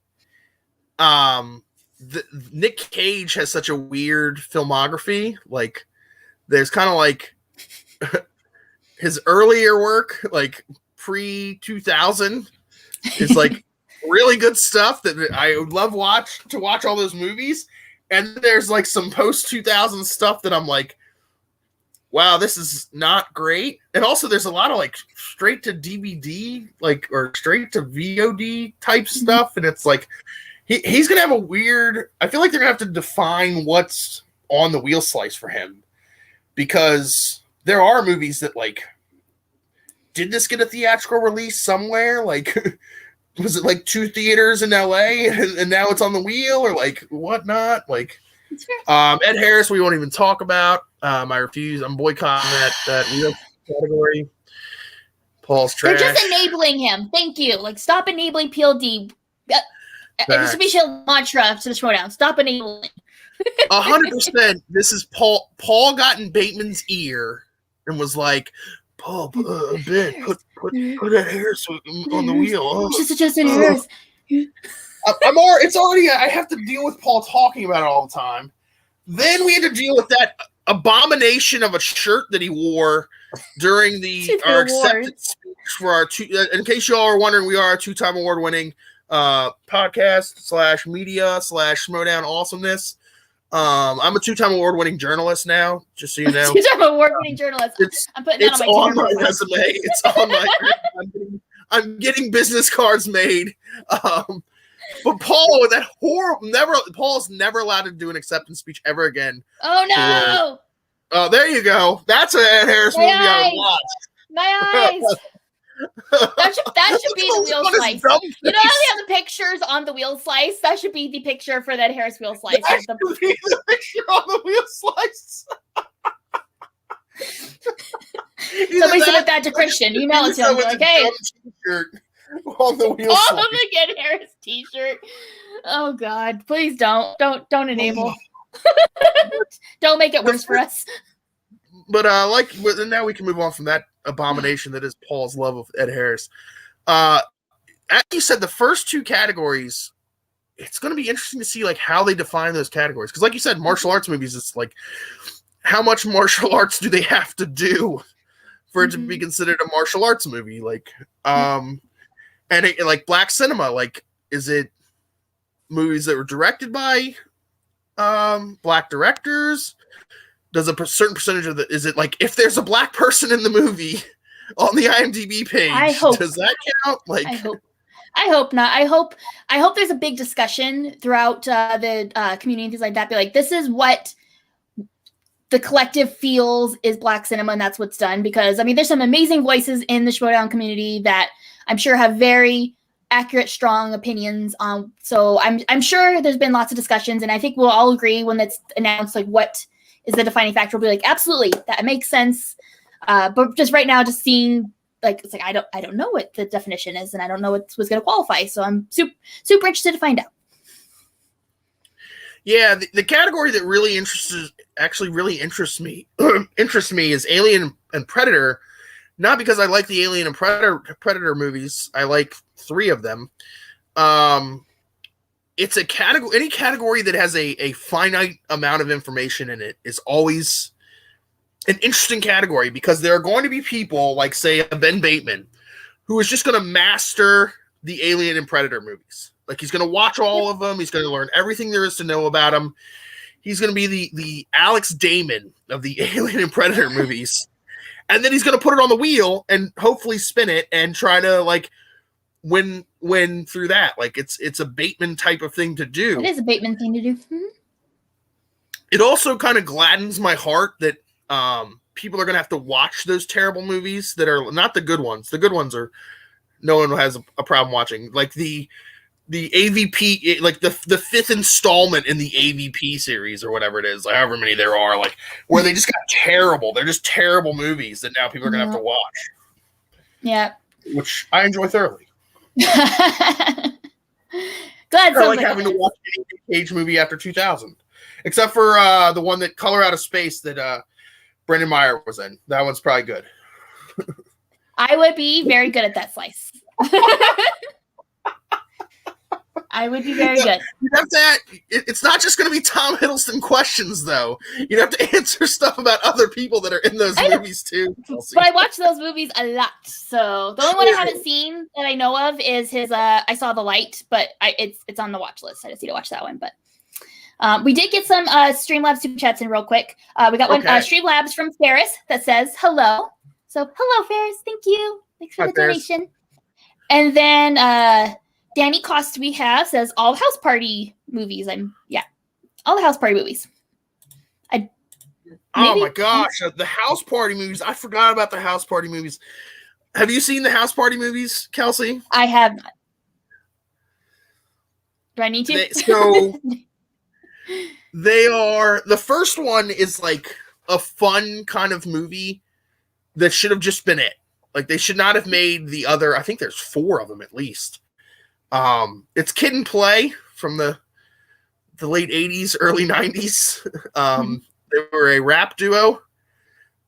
Nick Cage has such a weird filmography. Like there's kind of like his earlier work, like pre-2000, is like really good stuff that I would love to watch all those movies. And there's like some post-2000 stuff that I'm like, wow, this is not great. And also there's a lot of like straight to DVD, like, or straight to VOD type stuff. And it's like, he's going to have a weird, I feel like they're going to have to define what's on the wheel slice for him, because there are movies that like, did this get a theatrical release somewhere? Like, was it like 2 theaters in LA and now it's on the wheel, or like whatnot? Like, Ed Harris, we won't even talk about. I refuse. I'm boycotting that wheel category. Paul's trash. They're just enabling him. Thank you. Like, stop enabling PLD. This should be a mantra to the Schmoedown. Stop enabling. 100%. This is Paul. Paul got in Bateman's ear and was like, Paul, Ben, put that Harris on the wheel. Oh, just in Harris. It's already. I have to deal with Paul talking about it all the time. Then we had to deal with that abomination of a shirt that he wore during our acceptance speech for our in case y'all are wondering, we are a 2-time award-winning podcast / media / Schmoedown awesomeness. I'm a 2-time award-winning journalist now, just so you know. 2-time award-winning journalist. I'm putting that on my resume. It's on my I'm getting business cards made. But Paul, with that horrible, Paul's never allowed to do an acceptance speech ever again. Oh no! Oh, there you go. That's an Ed Harris movie I would watch. My eyes. That should be the wheel slice. You know how they have the pictures on the wheel slice? That should be the picture for that Harris wheel slice. That should be the picture on the wheel slice. Somebody submit that to Christian. Email it to him. Like, hey. On the wheel slice. The Ed Harris t-shirt. Oh God! Please don't enable. Don't make it worse for us. But now we can move on from that abomination that is Paul's love of Ed Harris. As you said, the first 2 categories, it's going to be interesting to see like how they define those categories. Because like you said, martial arts movies, it's like how much martial arts do they have to do for it to be considered a martial arts movie? Like, and like black cinema, like, is it movies that were directed by black directors? Does a certain percentage of is it like if there's a black person in the movie on the IMDb page, does that count? Like, I hope not. I hope there's a big discussion throughout the community and things like that. Be like, this is what the collective feels is black cinema, and that's what's done. Because I mean, there's some amazing voices in the Schmoedown community that I'm sure have very accurate, strong opinions on. So I'm sure there's been lots of discussions, and I think we'll all agree when it's announced, like what is the defining factor. We'll be like, absolutely, that makes sense. But just right now, just seeing like, it's like I don't know what the definition is, and I don't know what's going to qualify. So I'm super interested to find out. Yeah, the category that really interests me is Alien and Predator. Not because I like the Alien and Predator movies. I like 3 of them. It's a category. Any category that has a finite amount of information in it is always an interesting category, because there are going to be people like, say, a Ben Bateman, who is just going to master the Alien and Predator movies. Like, he's going to watch all of them. He's going to learn everything there is to know about them. He's going to be the Alex Damon of the Alien and Predator movies. And then he's going to put it on the wheel and hopefully spin it and try to like win through that. Like, it's a Bateman type of thing to do. It is a Bateman thing to do. Mm-hmm. It also kind of gladdens my heart that people are going to have to watch those terrible movies that are not the good ones. The good ones are no one has a problem watching. Like the AVP, like the 5th installment in the AVP series or whatever it is, however many there are, like where they just got terrible. They're just terrible movies that now people are going to have to watch. Yeah. Which I enjoy thoroughly. Glad I like having to watch any Cage movie after 2000. Except for the one that Color Out of Space that Brendan Meyer was in. That one's probably good. I would be very good at that slice. I would be very good. You have to, it's not just going to be Tom Hiddleston questions, though. You have to answer stuff about other people that are in those movies, too. But I watch those movies a lot. So the only one I haven't seen that I know of is his I Saw the Light, but it's on the watch list. I just need to watch that one. But we did get some Streamlabs super chats in real quick. We got one Streamlabs from Ferris that says, hello. So, hello, Ferris. Thank you. Thanks for the donation. And then Danny Cost we have says all house party movies. All the house party movies. Oh my gosh, the house party movies. I forgot about the house party movies. Have you seen the house party movies, Kelsey? I have not. Do I need to? They are, the first one is like a fun kind of movie that should have just been it. Like, they should not have made the other, I think there's 4 of them at least. It's Kid and Play from the late 80s, early 90s. They were a rap duo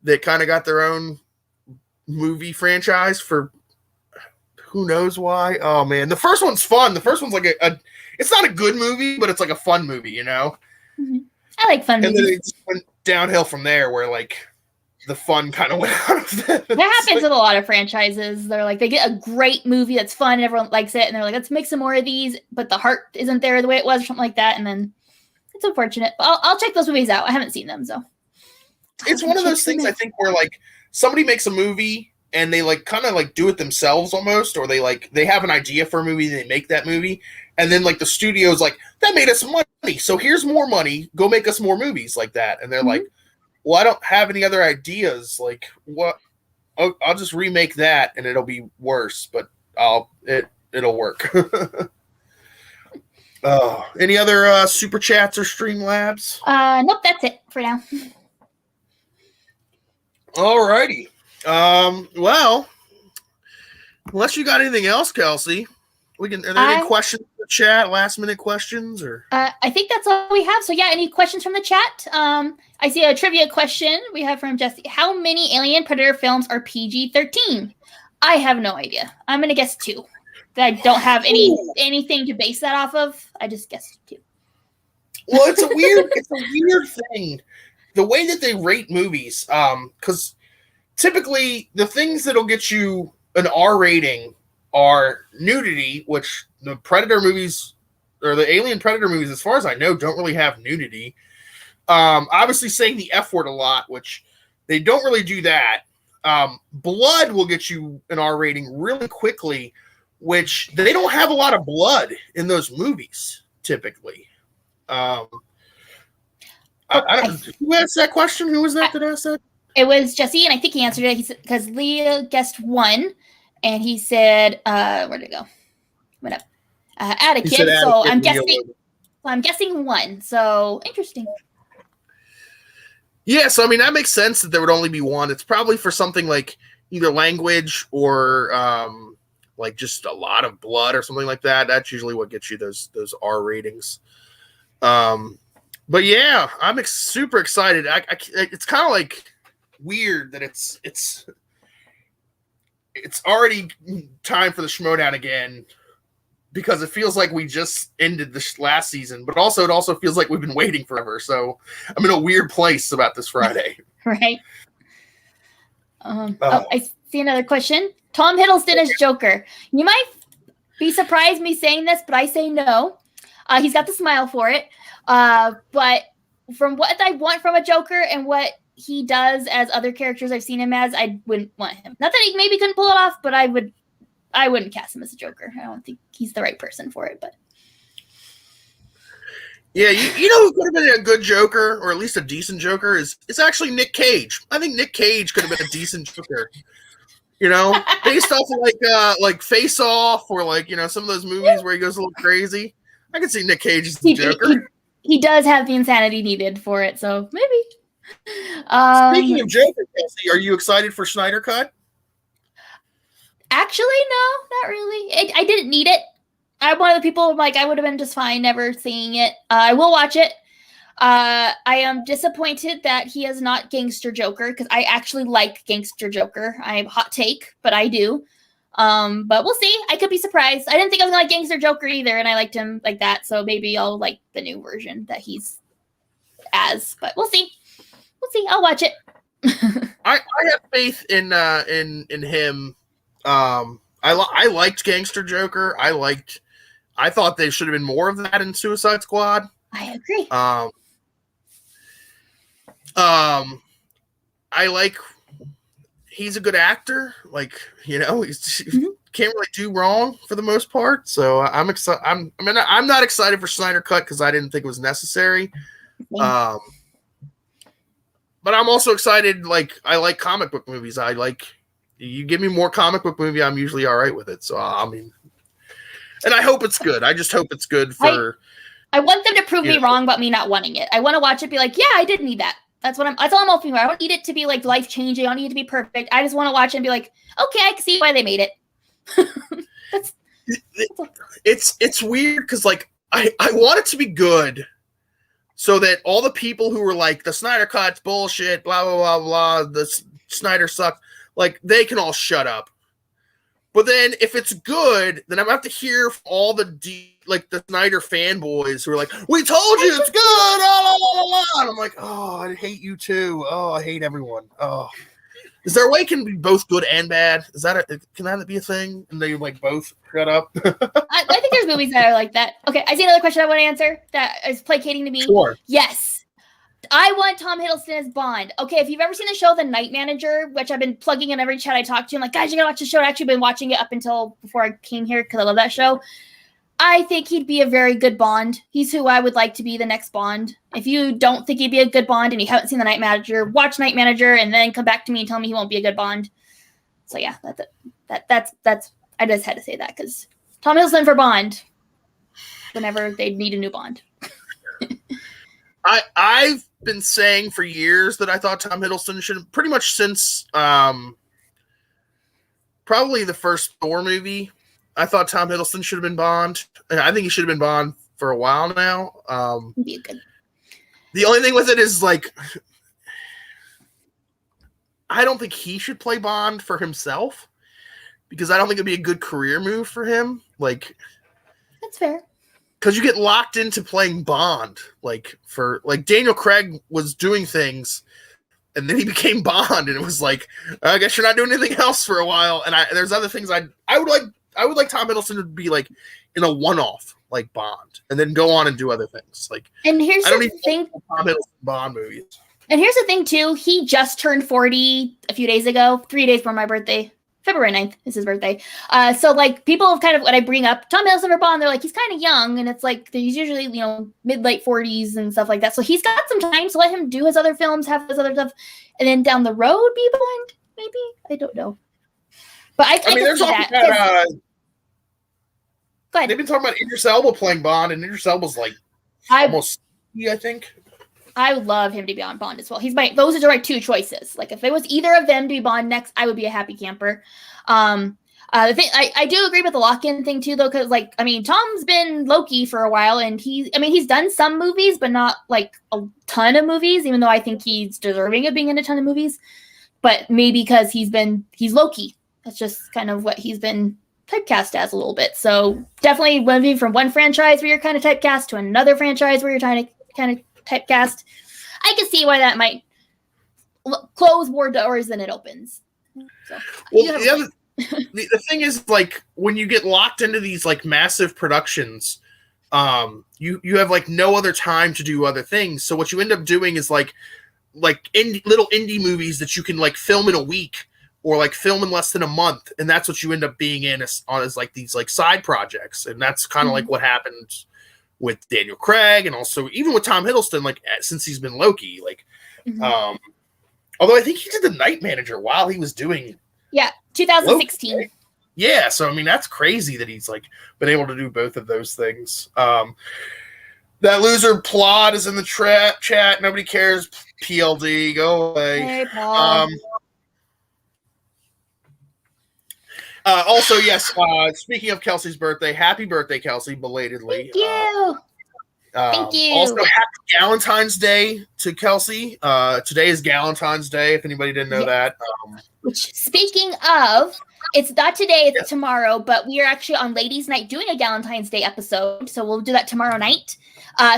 that kind of got their own movie franchise for who knows why. Oh man, the first one's fun. The first one's like it's not a good movie, but it's like a fun movie, you know? Mm-hmm. I like fun And then movies. it just went downhill from there, where like the fun kind of went out of it. That happens with a lot of franchises. They're like, they get a great movie that's fun and everyone likes it, and they're like, let's make some more of these, but the heart isn't there the way it was, or something like that, and then it's unfortunate. But I'll check those movies out. I haven't seen them, so. It's one of those things, I think, where like somebody makes a movie and they like kind of like do it themselves almost, or they have an idea for a movie, they make that movie, and then like the studio's like, that made us money, so here's more money, go make us more movies like that. And they're like, well, I don't have any other ideas. Like, what? I'll just remake that and it'll be worse, but it'll work. Any other super chats or Streamlabs? Nope, that's it for now. Alrighty. Well, unless you got anything else, Kelsey, are there any questions in the chat? Last minute questions, or? I think that's all we have. So yeah, any questions from the chat? I see a trivia question we have from Jesse. How many Alien Predator films are PG-13? I have no idea. I'm gonna guess 2. I don't have anything to base that off of. I just guessed 2. Well, it's a weird thing. The way that they rate movies, because typically the things that'll get you an R rating are nudity, which the Predator movies or the Alien Predator movies, as far as I know, don't really have nudity. Obviously saying the F word a lot, which they don't really do that. Blood will get you an R rating really quickly, which they don't have a lot of blood in those movies typically. Who asked that question? Who was that asked that? It was Jesse, and I think he answered it. He said, because Leah guessed 1, and he said, where'd it go? Went up. Atticus. So I'm guessing 1. So interesting. Yeah, so I mean that makes sense that there would only be 1. It's probably for something like either language or like just a lot of blood or something like that. That's usually what gets you those R ratings. But yeah, I'm super excited. It's kind of like weird that it's already time for the Schmoedown again, because it feels like we just ended this last season, but also it also feels like we've been waiting forever. So I'm in a weird place about this Friday. Right. I see another question. Tom Hiddleston as Joker. You might be surprised me saying this, but I say no. He's got the smile for it. But from what I want from a Joker and what he does as other characters I've seen him as, I wouldn't want him. Not that he maybe couldn't pull it off, but I wouldn't cast him as a Joker. I don't think he's the right person for it. But yeah, you know who could have been a good Joker, or at least a decent Joker, is actually Nick Cage. I think Nick Cage could have been a decent Joker. You know, based off of like Face Off, or like, you know, some of those movies where he goes a little crazy. I can see Nick Cage as the Joker. He does have the insanity needed for it, so maybe. Speaking of Joker, Kelsey, are you excited for Snyder Cut? Actually, no, not really. I didn't need it. I'm one of the people, like, I would have been just fine never seeing it. I will watch it. I am disappointed that he is not Gangster Joker, because I actually like Gangster Joker. I have a hot take, but I do. But we'll see. I could be surprised. I didn't think I was gonna like Gangster Joker either, and I liked him like that, so maybe I'll like the new version that he's as. But we'll see. We'll see. I'll watch it. I have faith in him. I liked Gangster Joker. I thought there should have been more of that in Suicide Squad. I agree. I like. He's a good actor. Like, you know, he's can't really do wrong for the most part. So I'm excited. I'm not excited for Snyder Cut because I didn't think it was necessary. But I'm also excited. Like, I like comic book movies. You give me more comic book movie, I'm usually all right with it. So I mean, and I hope it's good. I just hope it's good for. I want them to prove me wrong about me not wanting it. I want to watch it, be like, yeah, I did need that. That's all I'm hoping for. I don't need it to be like life changing. I don't need it to be perfect. I just want to watch it and be like, okay, I can see why they made it. It's weird because like I want it to be good, so that all the people who were like the Snyder Cut's bullshit, blah blah blah blah, the Snyder sucked, like they can all shut up. But then if it's good, then I'm going to have to hear from all the Snyder fanboys who are like, we told you it's good. Oh, la, la, la, la. And I'm like, oh, I hate you too. Oh, I hate everyone. Oh. Is there a way it can be both good and bad? Can that be a thing? And they like both shut up? I think there's movies that are like that. Okay, I see another question I want to answer that is placating to me. Sure. Yes. I want Tom Hiddleston as Bond. Okay, if you've ever seen the show The Night Manager, which I've been plugging in every chat I talk to, I'm like, guys, you gotta watch the show. I've actually been watching it up until before I came here because I love that show. I think he'd be a very good Bond. He's who I would like to be the next Bond. If you don't think he'd be a good Bond and you haven't seen The Night Manager, watch Night Manager and then come back to me and tell me he won't be a good Bond. So yeah, that's I just had to say that because Tom Hiddleston for Bond whenever they need a new Bond. I've been saying for years that I thought Tom Hiddleston should, pretty much since probably the first Thor movie, I thought Tom Hiddleston should have been Bond. And I think he should have been Bond for a while now. Be good. The only thing with it is, like, I don't think he should play Bond for himself because I don't think it'd be a good career move for him. Like, that's fair. Because you get locked into playing Bond. Daniel Craig was doing things, and then he became Bond, and it was like, I guess you're not doing anything else for a while. And there's other things I would like Tom Hiddleston to be like in a one-off like Bond, and then go on and do other things. Like, and here's the thing, Tom Hiddleston Bond movies. And here's the thing too, he just turned 40 a few days ago, 3 days before my birthday. February 9th is his birthday. So like people have kind of, when I bring up Tom Hiddleston for Bond, they're like, he's kind of young, and it's like he's usually, mid-late 40s and stuff like that. So he's got some time to let him do his other films, have his other stuff, and then down the road be Bond, maybe? I don't know. But I mean, they're talking about go ahead. They've been talking about Idris Elba playing Bond, and Idris Elba's like almost, I think. I would love him to be on Bond as well. Those are my two choices. Like if it was either of them to be Bond next, I would be a happy camper. The thing I do agree with the lock-in thing too, though, because Tom's been Loki for a while, and he's done some movies, but not like a ton of movies. Even though I think he's deserving of being in a ton of movies, but maybe because he's Loki. That's just kind of what he's been typecast as a little bit. So definitely moving from one franchise where you're kind of typecast to another franchise where you're trying to kind of typecast. I can see why that might close more doors than it opens. So, well, the thing is, like, when you get locked into these like massive productions, you have like no other time to do other things. So what you end up doing is like little indie movies that you can like film in a week or like film in less than a month, and that's what you end up being in as like these like side projects, and that's kind of like what happened with Daniel Craig, and also even with Tom Hiddleston, like since he's been Loki, like, although I think he did The Night Manager while he was doing 2016. Loki. Yeah, so I mean that's crazy that he's like been able to do both of those things. That loser Plot is in the chat. Nobody cares. PLD, go away. Hey, Paul. Also, yes, speaking of Kelsey's birthday, happy birthday, Kelsey, belatedly. Thank you. Thank you. Also, happy Galentine's Day to Kelsey. Today is Galentine's Day, if anybody didn't know that. Which, speaking of, it's not today, it's tomorrow, but we are actually on Ladies' Night doing a Galentine's Day episode, so we'll do that tomorrow night.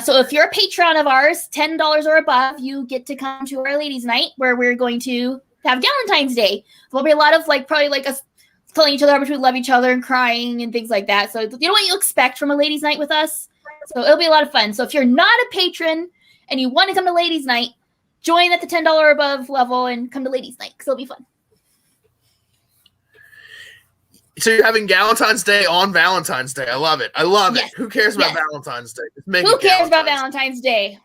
So if you're a Patreon of ours, $10 or above, you get to come to our Ladies' Night, where we're going to have Galentine's Day. There'll be a lot of, probably us telling each other how much we love each other and crying and things like that. So you know what you expect from a ladies' night with us. So it'll be a lot of fun. So if you're not a patron and you want to come to ladies' night, join at the $10 or above level and come to ladies' night because it'll be fun. So you're having Galentine's Day on Valentine's Day. I love it. Yes. Who cares about Valentine's Day? Who cares about Valentine's Day?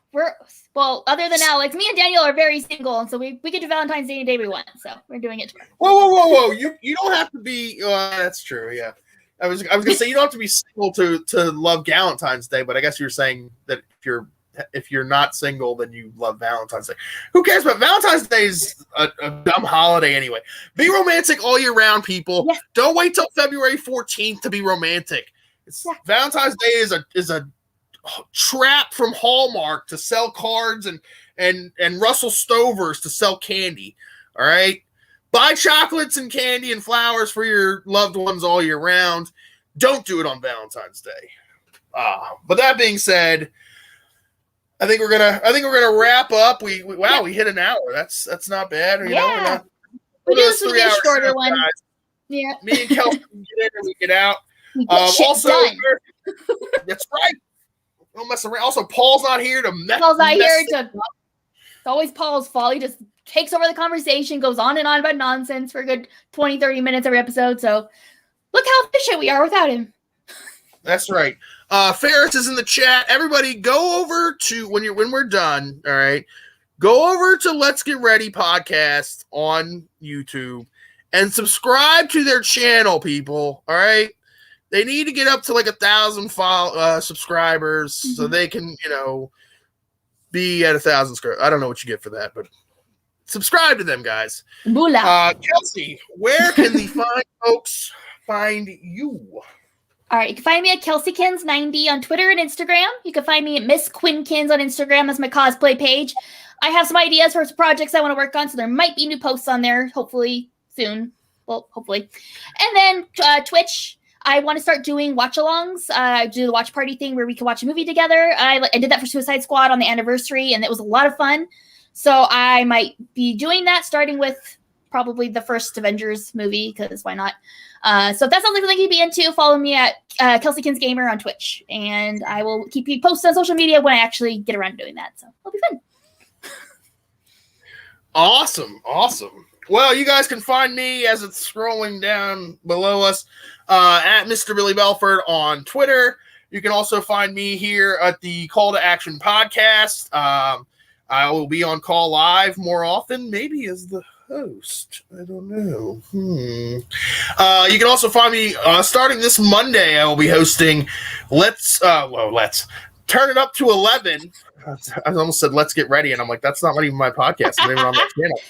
Other than Alex, me and Daniel are very single, and so we get to Valentine's Day any day we want. So we're doing it tomorrow. Whoa! You don't have to be. That's true. Yeah, I was gonna say you don't have to be single to love Galentine's Day, but I guess you're saying that if you're not single, then you love Valentine's Day. Who cares about Valentine's Day? Is a dumb holiday anyway. Be romantic all year round, people. Yes. Don't wait till February 14th to be romantic. Valentine's Day is a trap from Hallmark to sell cards and Russell Stovers to sell candy. All right, Buy chocolates and candy and flowers for your loved ones all year round. Don't do it on Valentine's Day. But that being said, I think we're gonna wrap up. We hit an hour. That's not bad. You know, we do this with a shorter one. Guys. Yeah. Me and Kelsey get in and we get out. We get shit also, done. That's right. Don't mess around. Also, Paul's not here to Paul's not here to. It's always Paul's fault. He just takes over the conversation, goes on and on about nonsense for a good 20, 30 minutes every episode. So look how efficient we are without him. That's right. Ferris is in the chat. Everybody go over to when we're done, all right. Go over to Let's Get Ready podcast on YouTube and subscribe to their channel, people. All right. They need to get up to like 1,000 subscribers so they can, be at 1,000 subscribers. I don't know what you get for that, but subscribe to them, guys. Kelsey, where can the fine folks find you? All right, you can find me at KelseyKins90 on Twitter and Instagram. You can find me at Miss Quinkins on Instagram. That's my cosplay page. I have some ideas for some projects I want to work on, so there might be new posts on there, hopefully soon. Well, hopefully. And then Twitch. I want to start doing watch-alongs. I do the watch party thing where we can watch a movie together. I did that for Suicide Squad on the anniversary, and it was a lot of fun. So I might be doing that, starting with probably the first Avengers movie, because why not? So if that sounds like something you'd be into, follow me at KelseyKinsGamer on Twitch, and I will keep you posted on social media when I actually get around to doing that. So it'll be fun. Awesome. Well, you guys can find me as it's scrolling down below us at Mr. Billy Belford on Twitter. You can also find me here at the Call to Action podcast. I will be on Call Live more often, maybe as the host. I don't know. You can also find me starting this Monday. I will be hosting Let's Turn It Up to 11. I almost said Let's Get Ready, and I'm like, that's not even my podcast. I'm not even on that channel.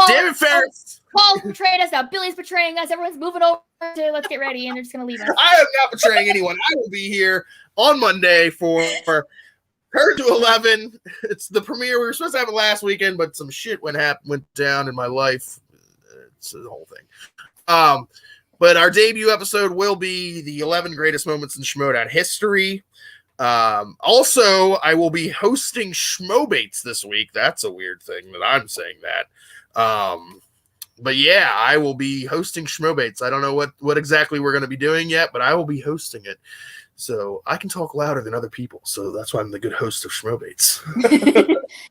Damn it, Ferris. Paul's betrayed us now. Billy's betraying us. Everyone's moving over to Let's Get Ready, and they're just going to leave us. I am not betraying anyone. I will be here on Monday for Turn to 11. It's the premiere. We were supposed to have it last weekend, but some shit went down in my life. It's the whole thing. But our debut episode will be the 11 greatest moments in Schmoedown history. Also, I will be hosting Schmoebates this week. That's a weird thing that I'm saying that. But yeah, I will be hosting Schmoebates. I don't know what exactly we're going to be doing yet, but I will be hosting it. So I can talk louder than other people. So that's why I'm the good host of Schmoebates.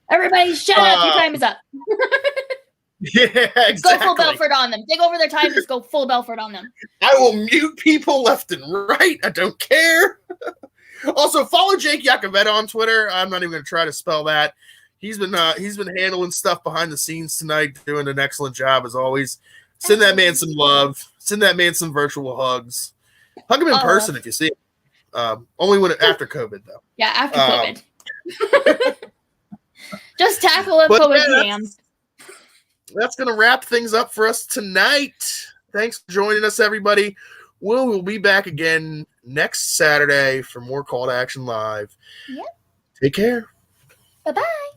Everybody shut up. Your time is up. Yeah, exactly. Go full Belford on them. Take over their time. Just go full Belford on them. I will mute people left and right. I don't care. Also, follow Jake Iacovetta on Twitter. I'm not even going to try to spell that. He's been handling stuff behind the scenes tonight, doing an excellent job as always. Send that man some love. Send that man some virtual hugs. Hug him in person if you see him. Only after COVID, though. Yeah, after COVID. Just tackle him COVID jams. That's going to wrap things up for us tonight. Thanks for joining us, everybody. We'll be back again next Saturday for more Call to Action Live. Yep. Take care. Bye-bye.